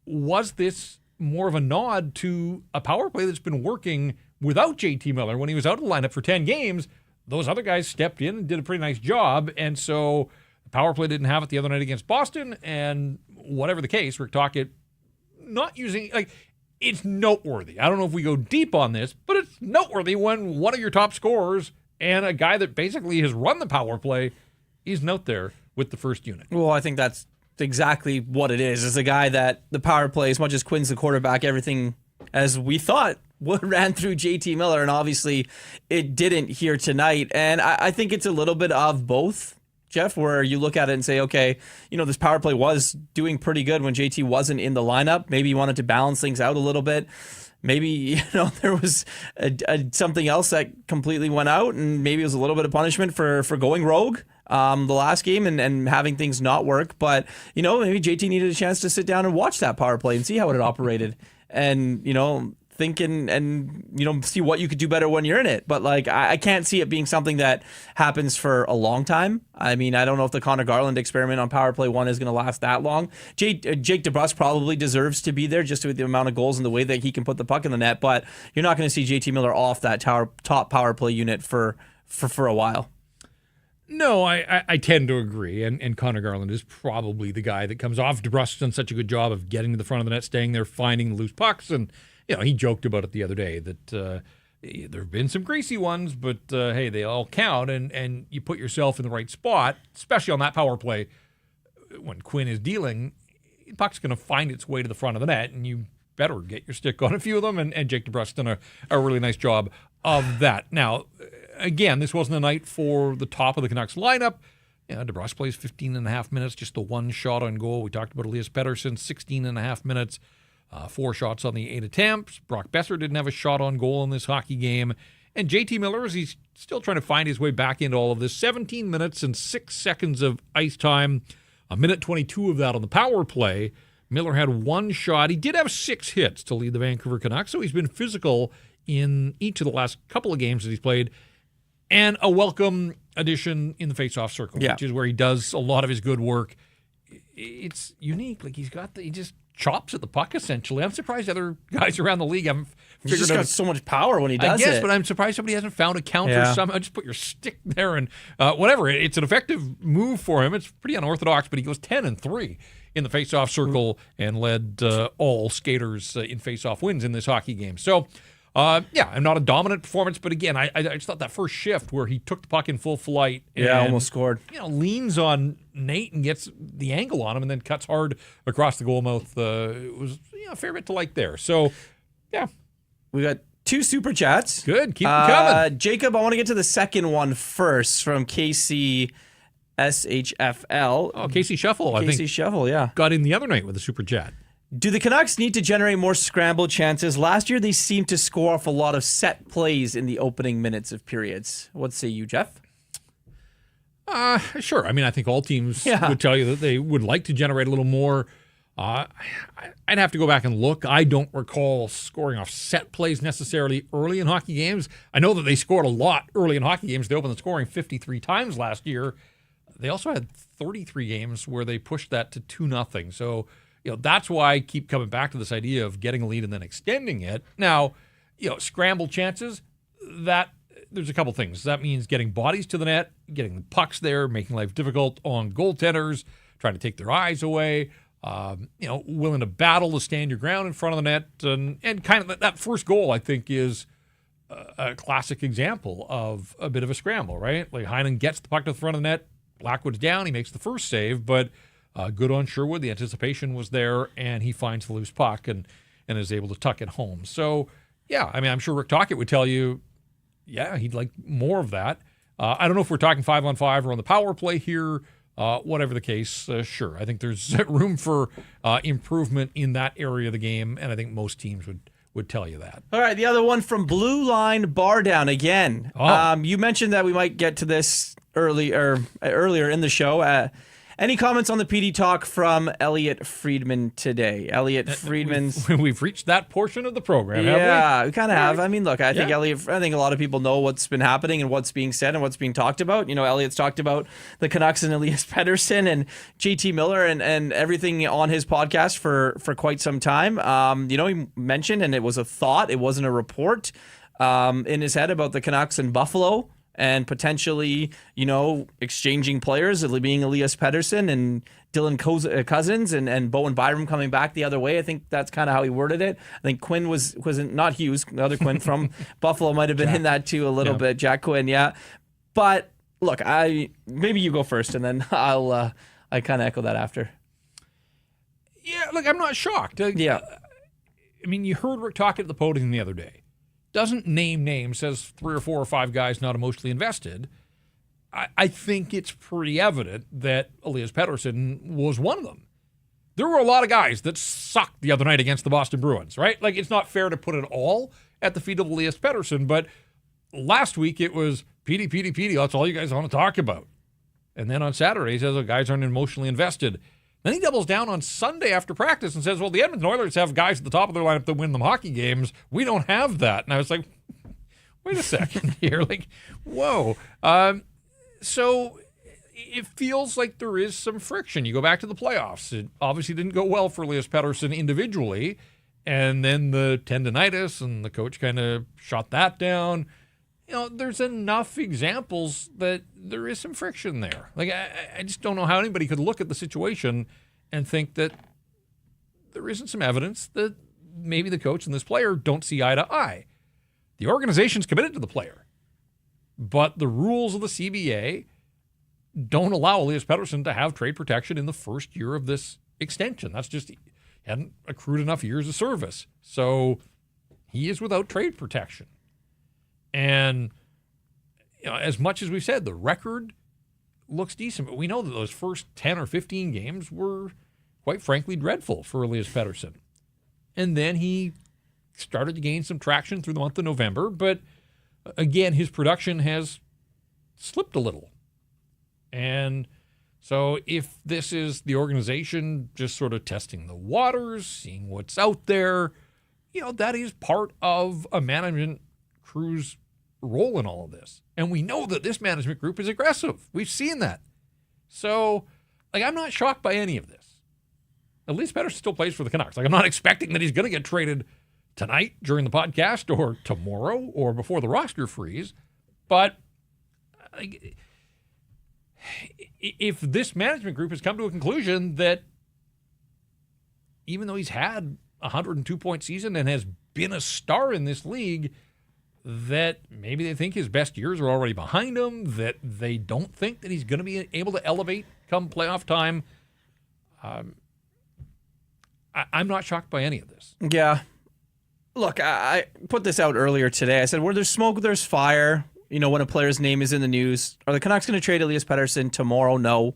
was this more of a nod to a power play that's been working without JT Miller? When he was out of the lineup for 10 games, those other guys stepped in and did a pretty nice job, and so the power play didn't have it the other night against Boston, and whatever the case, Rick Tocchet not using, it's noteworthy. I don't know if we go deep on this, but it's noteworthy when one of your top scorers and a guy that basically has run the power play is out there with the first unit. Well, I think that's exactly what it is. It's a guy that the power play, as much as Quinn's the quarterback, everything as we thought ran through JT Miller, and obviously it didn't here tonight. And I think it's a little bit of both, Jeff, where you look at it and say, okay, this power play was doing pretty good when JT wasn't in the lineup. Maybe you wanted to balance things out a little bit. Maybe, there was something else that completely went out, and maybe it was a little bit of punishment for going rogue the last game and having things not work. But, maybe JT needed a chance to sit down and watch that power play and see how it had operated. And, think and see what you could do better when you're in it. But I can't see it being something that happens for a long time. I mean, I don't know if the Connor Garland experiment on power play 1 is going to last that long. Jake DeBrusk probably deserves to be there just with the amount of goals and the way that he can put the puck in the net, but you're not going to see JT Miller off that top power play unit for a while. No, I tend to agree, and Connor Garland is probably the guy that comes off. DeBrusk's done such a good job of getting to the front of the net, staying there, finding the loose pucks, and he joked about it the other day that there have been some greasy ones, but hey, they all count, and you put yourself in the right spot, especially on that power play when Quinn is dealing, the puck's going to find its way to the front of the net, and you better get your stick on a few of them, and Jake DeBrusk's done a really nice job of that. Now, again, this wasn't a night for the top of the Canucks lineup. DeBrusk plays 15 and a half minutes, just the one shot on goal. We talked about Elias Pettersson, 16 and a half minutes. 4 shots on the 8 attempts. Brock Besser didn't have a shot on goal in this hockey game. And JT Miller, as he's still trying to find his way back into all of this, 17 minutes and 6 seconds of ice time. A minute 22 of that on the power play. Miller had one shot. He did have 6 hits to lead the Vancouver Canucks, so he's been physical in each of the last couple of games that he's played, and a welcome addition in the faceoff circle, which is where he does a lot of his good work. It's unique. Like, he just chops at the puck, essentially. I'm surprised other guys around the league haven't figured out. He's just got so much power when he does it. I guess, but I'm surprised somebody hasn't found a counter somehow. Just put your stick there and whatever. It's an effective move for him. It's pretty unorthodox, but he goes 10-3 in the faceoff circle and led all skaters in faceoff wins in this hockey game. So, and not a dominant performance, but again, I just thought that first shift where he took the puck in full flight and almost scored. Leans on Nate and gets the angle on him and then cuts hard across the goal mouth. It was a fair bit to like there. So, yeah. We got 2 super chats. Good. Keep them coming. Jacob, I want to get to the second one first from KC SHFL. Oh, Casey Shuffle, I think. Casey Shuffle, yeah. Got in the other night with a super chat. Do the Canucks need to generate more scramble chances? Last year, they seemed to score off a lot of set plays in the opening minutes of periods. What say you, Jeff? Sure. I mean, I think all teams would tell you that they would like to generate a little more. I'd have to go back and look. I don't recall scoring off set plays necessarily early in hockey games. I know that they scored a lot early in hockey games. They opened the scoring 53 times last year. They also had 33 games where they pushed that to 2-0. So, that's why I keep coming back to this idea of getting a lead and then extending it. Now, scramble chances, there's a couple things. That means getting bodies to the net, getting the pucks there, making life difficult on goaltenders, trying to take their eyes away, willing to battle to stand your ground in front of the net. And kind of that first goal, I think, is a classic example of a bit of a scramble, right? Like, Heinen gets the puck to the front of the net, Blackwood's down, he makes the first save, but good on Sherwood. The anticipation was there, and he finds the loose puck and is able to tuck it home. So, I'm sure Rick Tocchet would tell you, he'd like more of that. I don't know if we're talking 5-on-5 or on the power play here. Whatever the case, sure. I think there's room for improvement in that area of the game, and I think most teams would tell you that. All right, the other one from Blue Line Bar Down again. You mentioned that we might get to this earlier in the show. Any comments on the PD talk from Elliot Friedman today? Elliot Friedman's... We've reached that portion of the program, haven't we? Yeah, we kind of have. I mean, look, I think I think a lot of people know what's been happening and what's being said and what's being talked about. Elliot's talked about the Canucks and Elias Pettersson and JT Miller and everything on his podcast for quite some time. He mentioned, and it was a thought, it wasn't a report, in his head about the Canucks and Buffalo, and potentially, exchanging players, being Elias Pettersson and Dylan Cousins and Bowen Byram coming back the other way. I think that's kind of how he worded it. I think Quinn wasn't not Hughes, the other Quinn from Buffalo might have been in that too a little bit. Jack Quinn, yeah. But look, maybe you go first, and then I kind of echo that after. Yeah, look, I'm not shocked. I mean, you heard Rick Tocchet at the podium the other day. Doesn't name names, says 3 or 4 or 5 guys not emotionally invested. I think it's pretty evident that Elias Pettersson was one of them. There were a lot of guys that sucked the other night against the Boston Bruins, right? Like, it's not fair to put it all at the feet of Elias Pettersson, but last week it was Petey, that's all you guys want to talk about. And then on Saturday he says, guys aren't emotionally invested. Then he doubles down on Sunday after practice and says, well, the Edmonton Oilers have guys at the top of their lineup that win them hockey games. We don't have that. And I was like, wait a second here. Like, whoa. So it feels like there is some friction. You go back to the playoffs. It obviously didn't go well for Elias Pettersson individually. And then the tendonitis, and the coach kind of shot that down. There's enough examples that there is some friction there. Like, I just don't know how anybody could look at the situation and think that there isn't some evidence that maybe the coach and this player don't see eye to eye. The organization's committed to the player, but the rules of the CBA don't allow Elias Pettersson to have trade protection in the first year of this extension. That's just, he hadn't accrued enough years of service. So he is without trade protection. And as much as we've said, the record looks decent, but we know that those first 10 or 15 games were, quite frankly, dreadful for Elias Pettersson. And then he started to gain some traction through the month of November, but again, his production has slipped a little. And So if this is the organization just sort of testing the waters, seeing what's out there, that is part of a management crew's role in all of this. And we know that this management group is aggressive. We've seen that. So, I'm not shocked by any of this. Elias Pettersson still plays for the Canucks. I'm not expecting that he's going to get traded tonight during the podcast or tomorrow or before the roster freeze. But if this management group has come to a conclusion that even though he's had a 102-point season and has been a star in this league, that maybe they think his best years are already behind him, that they don't think that he's going to be able to elevate come playoff time, I'm not shocked by any of this. Yeah. Look, I put this out earlier today. I said, where there's smoke, there's fire. When a player's name is in the news. Are the Canucks going to trade Elias Pettersson tomorrow? No.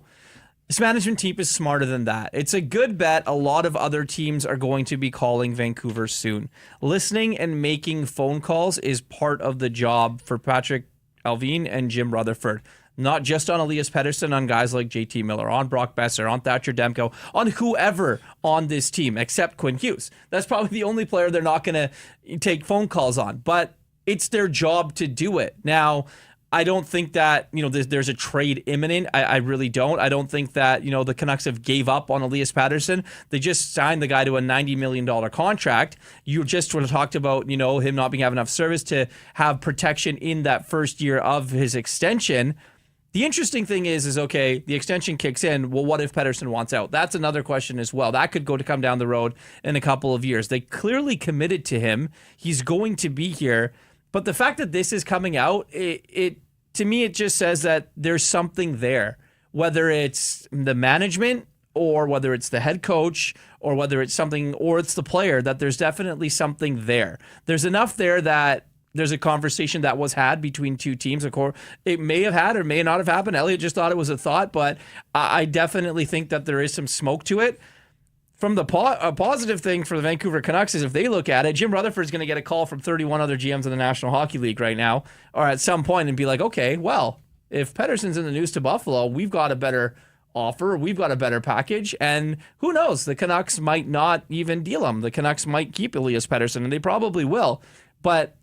This management team is smarter than that. It's a good bet. A lot of other teams are going to be calling Vancouver soon. Listening and making phone calls is part of the job for Patrick Allvin and Jim Rutherford. Not just on Elias Pettersson, on guys like JT Miller, on Brock Besser, on Thatcher Demko, on whoever on this team except Quinn Hughes. That's probably the only player they're not going to take phone calls on. But it's their job to do it. Now, I don't think that, there's a trade imminent. I really don't. I don't think that, the Canucks have gave up on Elias Pettersson. They just signed the guy to a $90 million contract. You just sort of talked about, him not having enough service to have protection in that first year of his extension. The interesting thing is okay, the extension kicks in. Well, what if Pettersson wants out? That's another question as well. That could come down the road in a couple of years. They clearly committed to him. He's going to be here. But the fact that this is coming out, it to me, it just says that there's something there, whether it's the management or whether it's the head coach or whether it's something, or it's the player, that there's definitely something there. There's enough there that there's a conversation that was had between two teams. Of course, it may have had or may not have happened. Elliot just thought it was a thought, but I definitely think that there is some smoke to it. From the a positive thing for the Vancouver Canucks is if they look at it, Jim Rutherford's going to get a call from 31 other GMs in the National Hockey League right now, or at some point, and be like, okay, well, if Pettersson's in the news to Buffalo, we've got a better offer, we've got a better package, and who knows, the Canucks might not even deal him. The Canucks might keep Elias Pettersson, and they probably will, but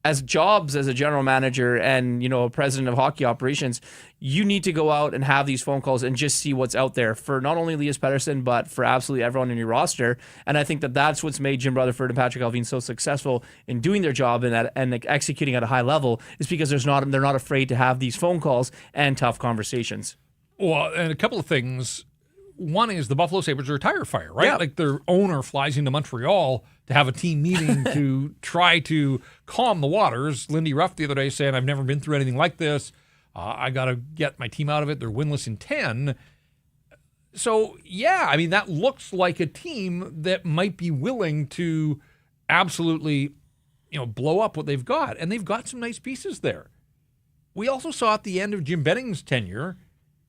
as jobs as a general manager and, a president of hockey operations, you need to go out and have these phone calls and just see what's out there for not only Elias Pettersson, but for absolutely everyone in your roster. And I think that that's what's made Jim Rutherford and Patrick Allvin so successful in doing their job and executing at a high level, is because they're not afraid to have these phone calls and tough conversations. Well, and a couple of things. One is the Buffalo Sabres are a tire fire, right? Yeah. Like their owner flies into Montreal to have a team meeting to try to calm the waters. Lindy Ruff the other day saying, I've never been through anything like this. I got to get my team out of it. They're winless in 10. So, yeah, that looks like a team that might be willing to absolutely, blow up what they've got. And they've got some nice pieces there. We also saw at the end of Jim Benning's tenure,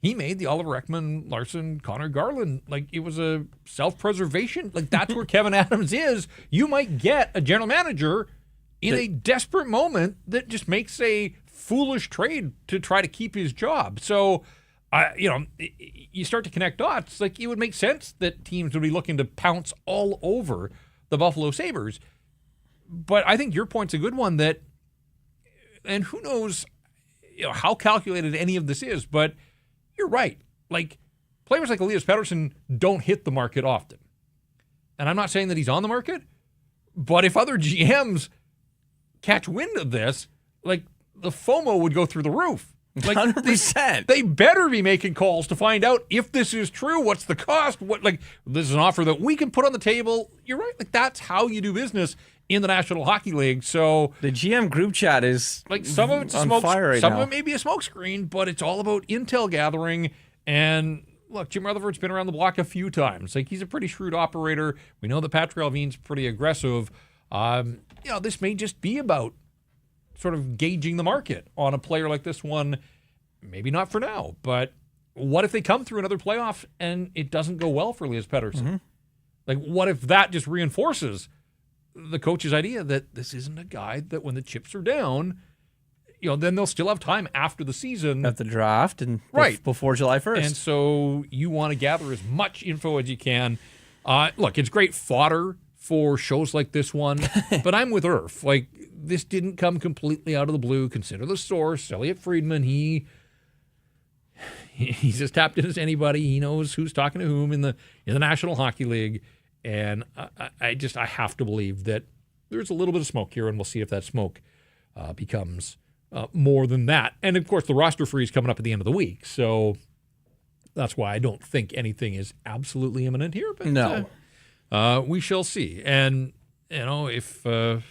he made the Oliver Ekman, Larson, Connor Garland. Like, it was a self-preservation. Like, that's where Kevin Adams is. You might get a general manager in a desperate moment that just makes a foolish trade to try to keep his job. So, you start to connect dots. Like, it would make sense that teams would be looking to pounce all over the Buffalo Sabres. But I think your point's a good one that, and who knows how calculated any of this is, but you're right. Like, players like Elias Pettersson don't hit the market often. And I'm not saying that he's on the market, but if other GMs catch wind of this, like, the FOMO would go through the roof. Like, 100%. They better be making calls to find out if this is true. What's the cost? This is an offer that we can put on the table. You're right. Like, that's how you do business in the National Hockey League. So the GM group chat is like, some of it's on smoke, fire right some now. of it may be a smokescreen, but it's all about intel gathering. And look, Jim Rutherford's been around the block a few times. Like, he's a pretty shrewd operator. We know that Patrick Allvin's pretty aggressive. This may just be about sort of gauging the market on a player like this one. Maybe not for now, but what if they come through another playoff and it doesn't go well for Elias Pettersson? Mm-hmm. Like, what if that just reinforces the coach's idea that this isn't a guy that when the chips are down, then they'll still have time after the season. At the draft and before July 1st. And so you want to gather as much info as you can. Look, it's great fodder for shows like this one, but I'm with Irf. Like, this didn't come completely out of the blue. Consider the source, Elliot Friedman. He's as tapped in as anybody. He knows who's talking to whom in the National Hockey League. And I have to believe that there's a little bit of smoke here, and we'll see if that smoke becomes more than that. And, of course, the roster freeze coming up at the end of the week. So that's why I don't think anything is absolutely imminent here. But no. We shall see. And, if, there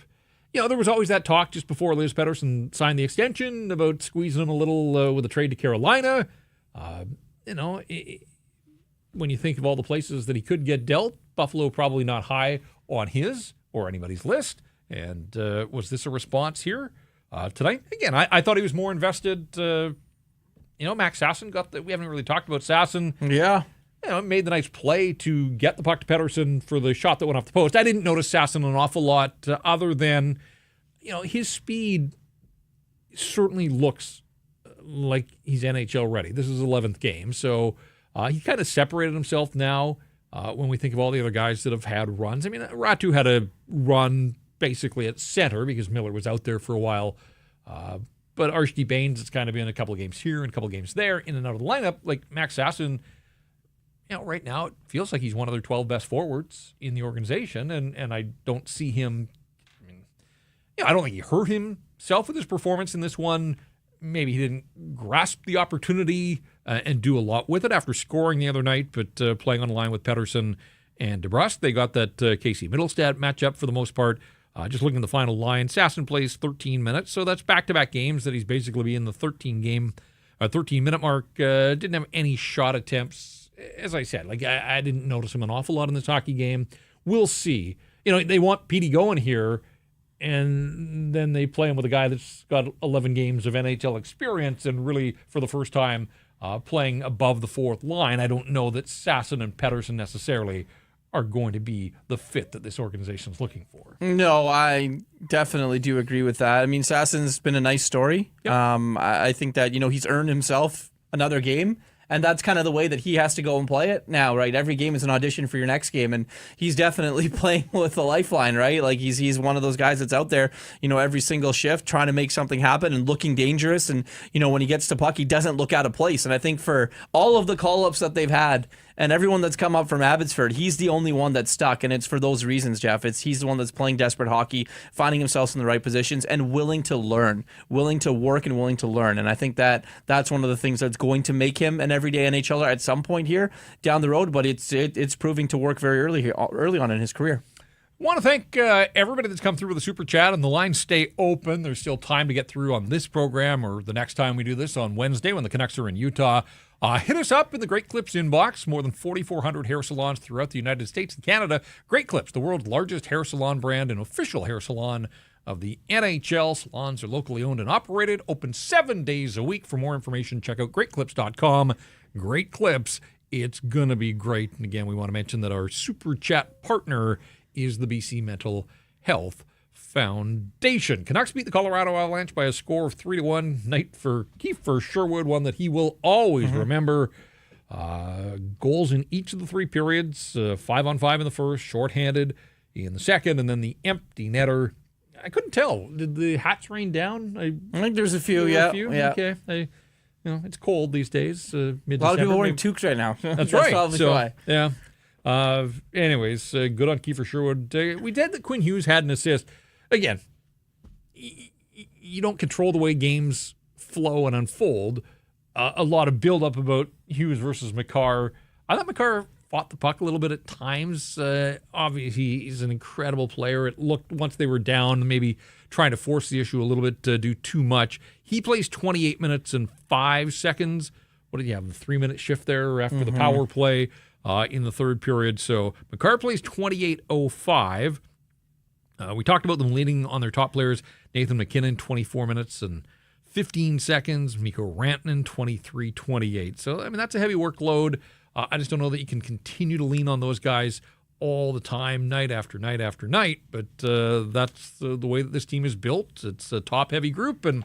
was always that talk just before Liz Pettersson signed the extension about squeezing him a little with a trade to Carolina. When you think of all the places that he could get dealt, Buffalo probably not high on his or anybody's list. And was this a response here tonight? Again, I thought he was more invested. Max Sassin we haven't really talked about Sassin. Yeah. Made the nice play to get the puck to Pettersson for the shot that went off the post. I didn't notice Sassin an awful lot other than, his speed certainly looks like he's NHL ready. This is his 11th game. So he kind of separated himself now when we think of all the other guys that have had runs. I mean, Ratu had a run basically at center because Miller was out there for a while. But Archie Baines, it's kind of been a couple of games here and a couple of games there, in and out of the lineup. Like Max Sassin, right now it feels like he's one of their 12 best forwards in the organization, and I don't see him. I don't think he hurt himself with his performance in this one. Maybe he didn't grasp the opportunity and do a lot with it after scoring the other night, but playing on the line with Pettersson and DeBrusque, they got that Casey Middlestad matchup for the most part. Just looking at the final line, Sassin plays 13 minutes, so that's back-to-back games that he's basically be in the 13-minute mark. Didn't have any shot attempts. As I said, I didn't notice him an awful lot in this hockey game. We'll see. They want Petey going here, and then they play him with a guy that's got 11 games of NHL experience and really, for the first time, playing above the fourth line. I don't know that Sassin and Pettersson necessarily are going to be the fit that this organization is looking for. No, I definitely do agree with that. I mean, Sassin's been a nice story. Yep. I think that, he's earned himself another game. And that's kind of the way that he has to go and play it now, right? Every game is an audition for your next game, and he's definitely playing with the lifeline, right? Like he's one of those guys that's out there, every single shift trying to make something happen and looking dangerous. And when he gets to puck, he doesn't look out of place. And I think for all of the call-ups that they've had and everyone that's come up from Abbotsford, he's the only one that's stuck, and it's for those reasons, Jeff. He's the one that's playing desperate hockey, finding himself in the right positions, and willing to learn, willing to work, and willing to learn. And I think that's one of the things that's going to make him an everyday NHLer at some point here down the road. But it's proving to work very early on in his career. Want to thank everybody that's come through with a super chat, and the lines stay open. There's still time to get through on this program or the next time we do this on Wednesday when the Canucks are in Utah. Hit us up in the Great Clips inbox. More than 4,400 hair salons throughout the United States and Canada. Great Clips, the world's largest hair salon brand and official hair salon of the NHL. Salons are locally owned and operated, open 7 days a week. For more information, check out greatclips.com. Great Clips, it's going to be great. And again, we want to mention that our super chat partner is the BC Mental Health Foundation. Canucks beat the Colorado Avalanche by a score of 3-1. Night for Kiefer Sherwood, one that he will always remember. Goals in each of the three periods, 5-on-5 in the first, shorthanded in the second, and then the empty netter. I couldn't tell. Did the hats rain down? I think there's a few, yeah. Okay. It's cold these days. Mid-December. A lot of people wearing toques right now. That's right. Probably why. Yeah. Anyways, good on Kiefer Sherwood. We did that Quinn Hughes had an assist. Again, you don't control the way games flow and unfold. A lot of build-up about Hughes versus Makar. I thought Makar fought the puck a little bit at times. Obviously, he's an incredible player. It looked, once they were down, maybe trying to force the issue a little bit to do too much. He plays 28 minutes and 5 seconds. What did he have, a 3-minute shift there after the power play in the third period? So Makar plays 28:05. We talked about them leading on their top players. Nathan McKinnon, 24 minutes and 15 seconds. Mikko Rantanen, 23:28. So, that's a heavy workload. I just don't know that you can continue to lean on those guys all the time, night after night after night. But that's the way that this team is built. It's a top-heavy group, and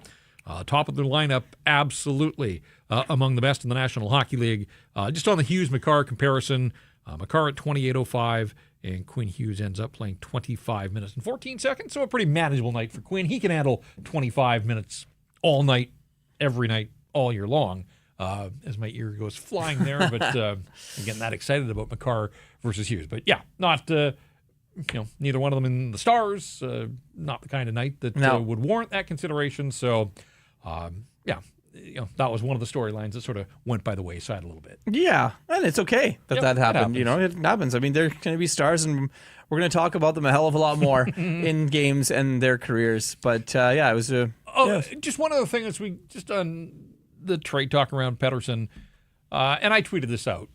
Top of their lineup, absolutely among the best in the National Hockey League. Just on the Hughes-Makar comparison, Makar at 28:05, and Quinn Hughes ends up playing 25 minutes and 14 seconds, so a pretty manageable night for Quinn. He can handle 25 minutes all night, every night, all year long. As my ear goes flying there, but I'm getting that excited about Makar versus Hughes. But yeah, not neither one of them in the stars. Not the kind of night that would warrant that consideration. So, that was one of the storylines that sort of went by the wayside a little bit. Yeah, and it's okay that happened. It happens. I mean, they're going to be stars, and we're going to talk about them a hell of a lot more in games and their careers. But it was just one other thing as we just on the trade talk around Pettersson, and I tweeted this out,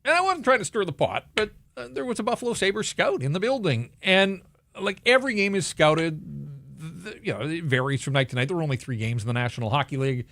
and I wasn't trying to stir the pot, but there was a Buffalo Sabres scout in the building, and like every game is scouted. It varies from night to night. There were only 3 games in the National Hockey League.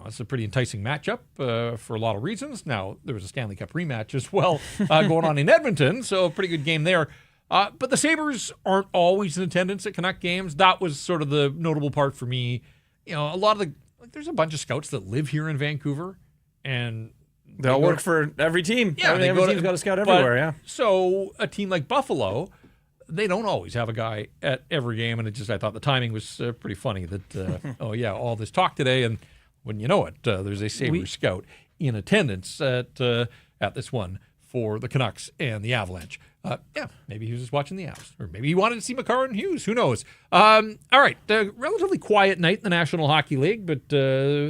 It's a pretty enticing matchup for a lot of reasons. Now, there was a Stanley Cup rematch as well going on in Edmonton, so a pretty good game there. But the Sabres aren't always in attendance at Canuck games. That was sort of the notable part for me. A lot of there's a bunch of scouts that live here in Vancouver, and they'll work for every team. Yeah, every team's got a scout everywhere, yeah. So a team like Buffalo, they don't always have a guy at every game, and I thought the timing was pretty funny that, all this talk today, and wouldn't you know it, there's a Sabres scout in attendance at this one for the Canucks and the Avalanche. Maybe he was just watching the Avs, or maybe he wanted to see Makar and Hughes. Who knows? All right, relatively quiet night in the National Hockey League, but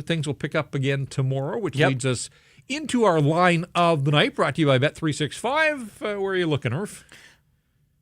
things will pick up again tomorrow, which leads us into our line of the night, brought to you by Bet365. Where are you looking, Irv?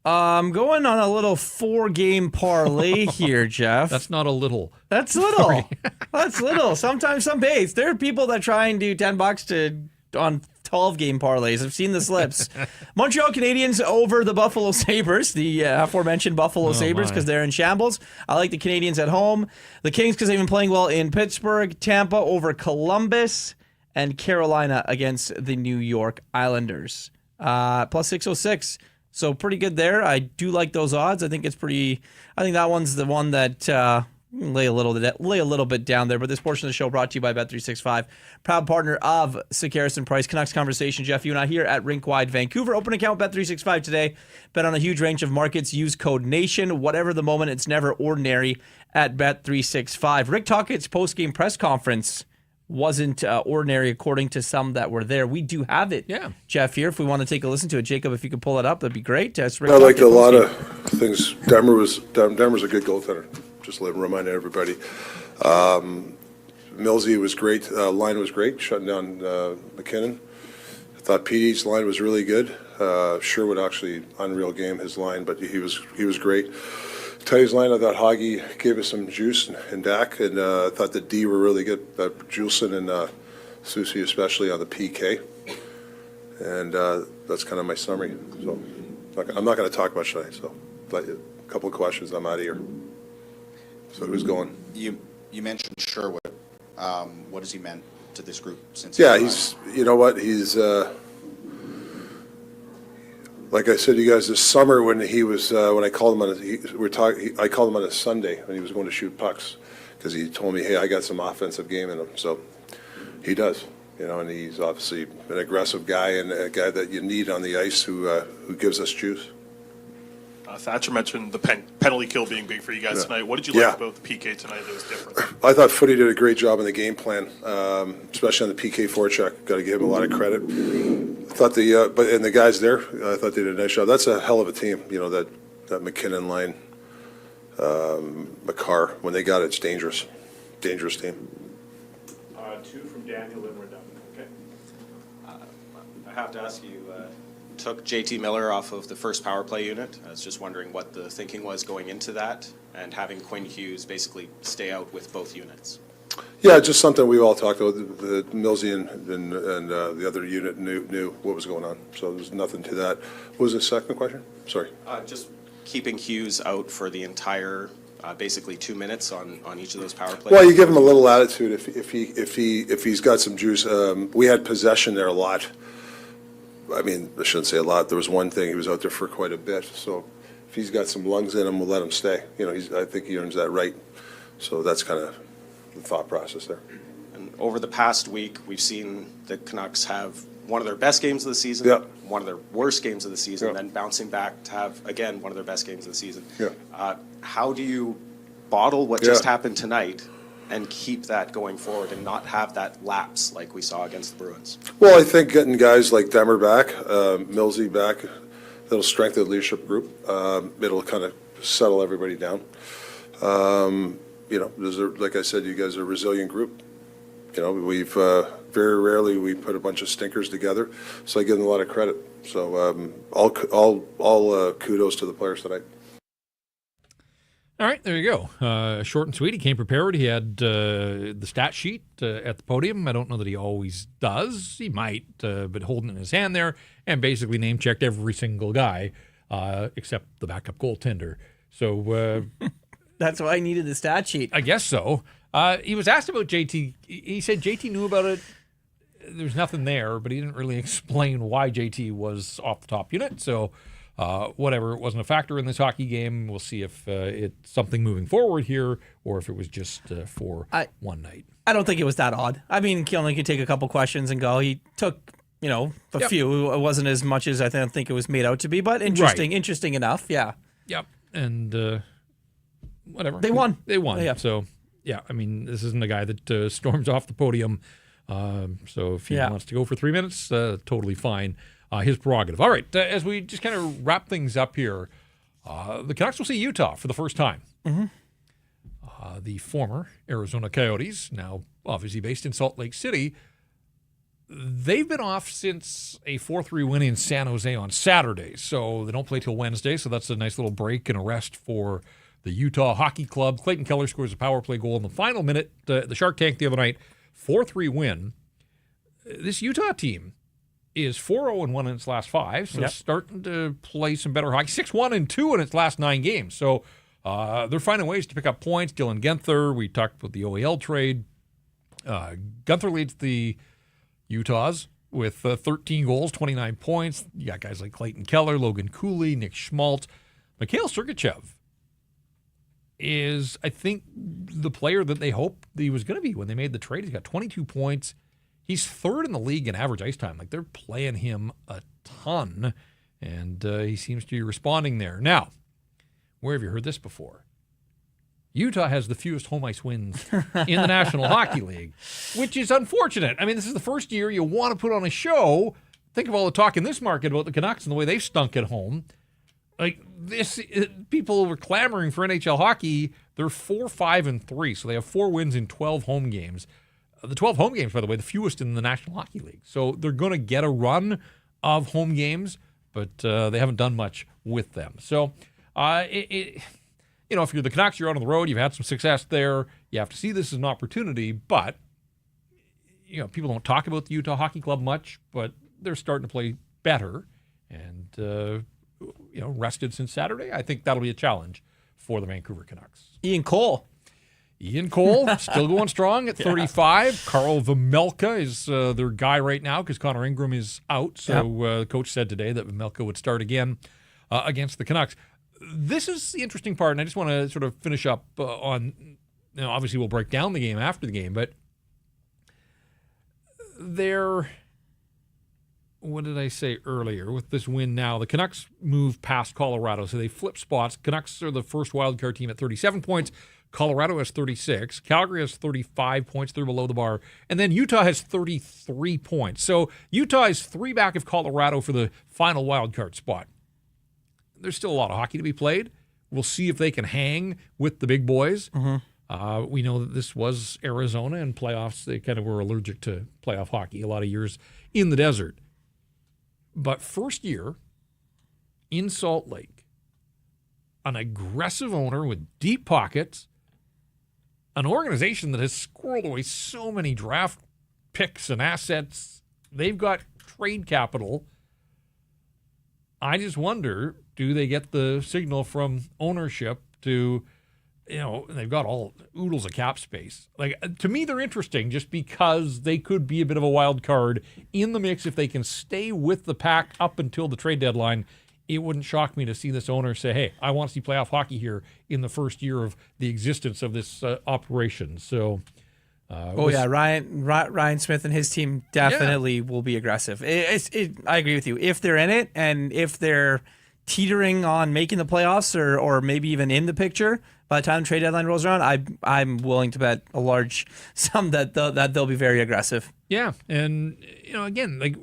I'm going on a little 4-game parlay here, Jeff. That's not a little. That's little. That's little. Sometimes some days. There are people that try and do $10 on 12-game parlays. I've seen the slips. Montreal Canadiens over the Buffalo Sabres, the aforementioned Buffalo Sabres, because they're in shambles. I like the Canadiens at home. The Kings, because they've been playing well in Pittsburgh. Tampa over Columbus. And Carolina against the New York Islanders. Plus 606. So pretty good there. I do like those odds. I think that one's the one that lay a little bit down there. But this portion of the show brought to you by Bet365, proud partner of Sakaris and Price. Canucks conversation, Jeff. You and I here at Rink Wide Vancouver. Open account Bet365 today. Bet on a huge range of markets. Use code NATION. Whatever the moment, it's never ordinary at Bet365. Rick Tockett's post-game press conference wasn't ordinary according to some that were there. We do have it, Jeff, here. If we want to take a listen to it, Jacob, if you could pull it up, that'd be great. I liked a lot of things. Demmer's a good goaltender. Just remind everybody. Millsy was great. Line was great, shutting down McKinnon. I thought PD's line was really good. Sherwood actually unreal game, his line, but he was great. Teddy's line, I thought Hoggy gave us some juice and Dak, and I thought the D were really good. Julesen and Susi especially on the PK. And that's kind of my summary. So I'm not going to talk much tonight. So, but a couple of questions, I'm out of here. So who's going? You mentioned Sherwood. What has he meant to this group since? He's you know what he's. Like I said to you guys this summer when he was when I called him on I called him on a Sunday when he was going to shoot pucks because he told me, hey, I got some offensive game in him. So he does, and he's obviously an aggressive guy and a guy that you need on the ice who gives us juice. Thatcher mentioned the penalty kill being big for you guys tonight. What did you like about the PK tonight that was different? I thought Footy did a great job in the game plan, especially on the PK forecheck. Got to give him a lot of credit. I thought the guys there, I thought they did a nice job. That's a hell of a team, that McKinnon line, Makar. When they got it, it's dangerous team. 2 from Daniel and we're done. Okay. I have to ask you. Took JT Miller off of the first power play unit. I was just wondering what the thinking was going into that and having Quinn Hughes basically stay out with both units. Yeah, just something we all talked about. The Millsy and the other unit knew what was going on, so there's nothing to that. What was the second question? Sorry. Just keeping Hughes out for the entire, basically 2 minutes on each of those power plays. Well, you give him a little latitude if he's got some juice. We had possession there a lot. I mean, I shouldn't say a lot. There was one thing, he was out there for quite a bit. So if he's got some lungs in him, we'll let him stay. I think he earns that right. So that's kind of the thought process there. And over the past week, we've seen the Canucks have one of their best games of the season, Yeah. one of their worst games of the season, Yeah. then bouncing back to have, again, one of their best games of the season. Yeah. How do you bottle what Yeah. just happened tonight and keep that going forward and not have that lapse like we saw against the Bruins? Well, I think getting guys like Demmer back, Millsy back, that'll strengthen the leadership group. It'll kind of settle everybody down. Like I said, you guys are a resilient group. We've very rarely we put a bunch of stinkers together, so I give them a lot of credit. So all kudos to the players tonight. All right, there you go. Short and sweet. He came prepared. He had the stat sheet at the podium. I don't know that he always does. He might, but holding it in his hand there and basically name-checked every single guy except the backup goaltender. So That's why I needed the stat sheet. I guess so. He was asked about JT. He said JT knew about it. There's nothing there, but he didn't really explain why JT was off the top unit. So whatever, it wasn't a factor in this hockey game. We'll see if it's something moving forward here or if it was just for one night. I don't think it was that odd. I mean, Keelan could take a couple questions and go. He took, a Yep. few. It wasn't as much as I think it was made out to be, but interesting, interesting enough. Yeah. Yep. And whatever. They won. They won. Yeah. So, yeah, I mean, this isn't a guy that storms off the podium. So if he wants to go for 3 minutes, totally fine. His prerogative. All right, as we just kind of wrap things up here, the Canucks will see Utah for the first time. Mm-hmm. The former Arizona Coyotes, now obviously based in Salt Lake City, they've been off since a 4-3 win in San Jose on Saturday. So they don't play till Wednesday, so that's a nice little break and a rest for the Utah Hockey Club. Clayton Keller scores a power play goal in the final minute. The Shark Tank the other night, 4-3 win. This Utah team is 4-0-1 in its last 5, so starting to play some better hockey. 6-1-2 in its last 9 games. So they're finding ways to pick up points. Dylan Guenther, we talked about the OEL trade. Guenther leads the Utahs with 13 goals, 29 points. You got guys like Clayton Keller, Logan Cooley, Nick Schmaltz. Mikhail Sergachev is, I think, the player that they hoped he was going to be when they made the trade. He's got 22 points. He's third in the league in average ice time. Like, they're playing him a ton, and he seems to be responding there. Now, where have you heard this before? Utah has the fewest home ice wins in the National Hockey League, which is unfortunate. I mean, this is the first year you want to put on a show. Think of all the talk in this market about the Canucks and the way they've stunk at home. Like, this, people were clamoring for NHL hockey. They're 4-5-3, so they have 4 wins in 12 home games. The 12 home games, by the way, the fewest in the National Hockey League. So they're going to get a run of home games, but they haven't done much with them. So, if you're the Canucks, you're out on the road, you've had some success there, you have to see this as an opportunity, but, people don't talk about the Utah Hockey Club much, but they're starting to play better and, rested since Saturday. I think that'll be a challenge for the Vancouver Canucks. Ian Cole, still going strong at 35. Carl Vejmelka is their guy right now because Connor Ingram is out. So the coach said today that Vejmelka would start again against the Canucks. This is the interesting part, and I just want to sort of finish up on, obviously we'll break down the game after the game, but what did I say earlier? With this win now, the Canucks move past Colorado, so they flip spots. Canucks are the first wildcard team at 37 points. Colorado has 36. Calgary has 35 points. They're below the bar. And then Utah has 33 points. So Utah is 3 back of Colorado for the final wildcard spot. There's still a lot of hockey to be played. We'll see if they can hang with the big boys. Mm-hmm. We know that this was Arizona and playoffs. They kind of were allergic to playoff hockey a lot of years in the desert. But first year in Salt Lake, an aggressive owner with deep pockets, an organization that has squirreled away so many draft picks and assets. They've got trade capital. I just wonder, do they get the signal from ownership to, they've got all oodles of cap space. Like, to me, they're interesting just because they could be a bit of a wild card in the mix if they can stay with the pack up until the trade deadline. It wouldn't shock me to see this owner say, hey, I want to see playoff hockey here in the first year of the existence of this operation. So Ryan Smith and his team definitely will be aggressive. I agree with you. If they're in it and if they're teetering on making the playoffs or maybe even in the picture by the time the trade deadline rolls around, I'm willing to bet a large sum that they'll be very aggressive. Yeah, and again, like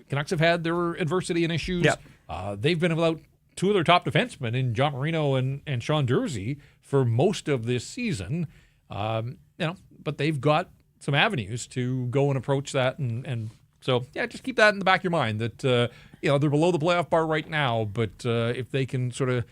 Canucks have had their adversity and issues. Yep. They've been without two of their top defensemen in John Marino and Sean Durzi for most of this season. But they've got some avenues to go and approach that, and so just keep that in the back of your mind that they're below the playoff bar right now, but if they can sort of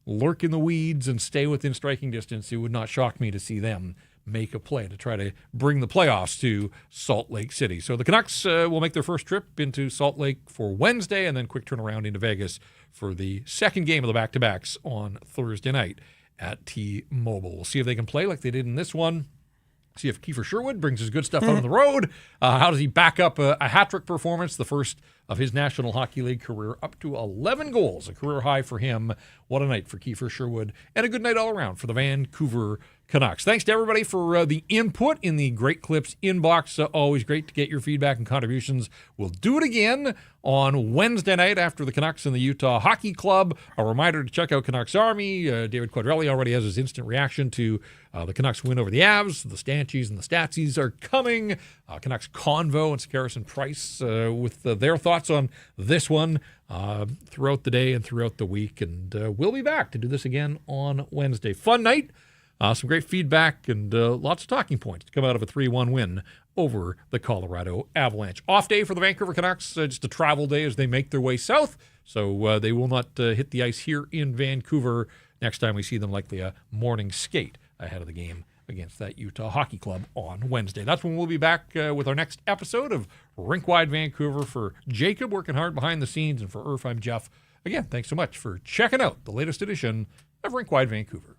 lurk in the weeds and stay within striking distance, it would not shock me to see them make a play to try to bring the playoffs to Salt Lake City. So the Canucks will make their first trip into Salt Lake for Wednesday, and then quick turnaround into Vegas for the second game of the back-to-backs on Thursday night at T-Mobile. We'll see if they can play like they did in this one. See if Kiefer Sherwood brings his good stuff out on the road. How does he back up a hat-trick performance, the first of his National Hockey League career, up to 11 goals, a career high for him. What a night for Kiefer Sherwood, and a good night all around for the Vancouver Canucks. Thanks to everybody for the input in the Great Clips inbox. Always great to get your feedback and contributions. We'll do it again on Wednesday night after the Canucks and the Utah Hockey Club. A reminder to check out Canucks Army. David Quadrelli already has his instant reaction to the Canucks win over the Avs. The Stanchies and the Statsies are coming. Canucks Convo and Sakaris and Price with their thoughts on this one throughout the day and throughout the week. And we'll be back to do this again on Wednesday. Fun night. Some great feedback and lots of talking points to come out of a 3-1 win over the Colorado Avalanche. Off day for the Vancouver Canucks, just a travel day as they make their way south. So they will not hit the ice here in Vancouver. Next time we see them, likely a morning skate ahead of the game against that Utah Hockey Club on Wednesday. That's when we'll be back with our next episode of Rink Wide Vancouver. For Jacob, working hard behind the scenes, and for Irf, I'm Jeff. Again, thanks so much for checking out the latest edition of Rink Wide Vancouver.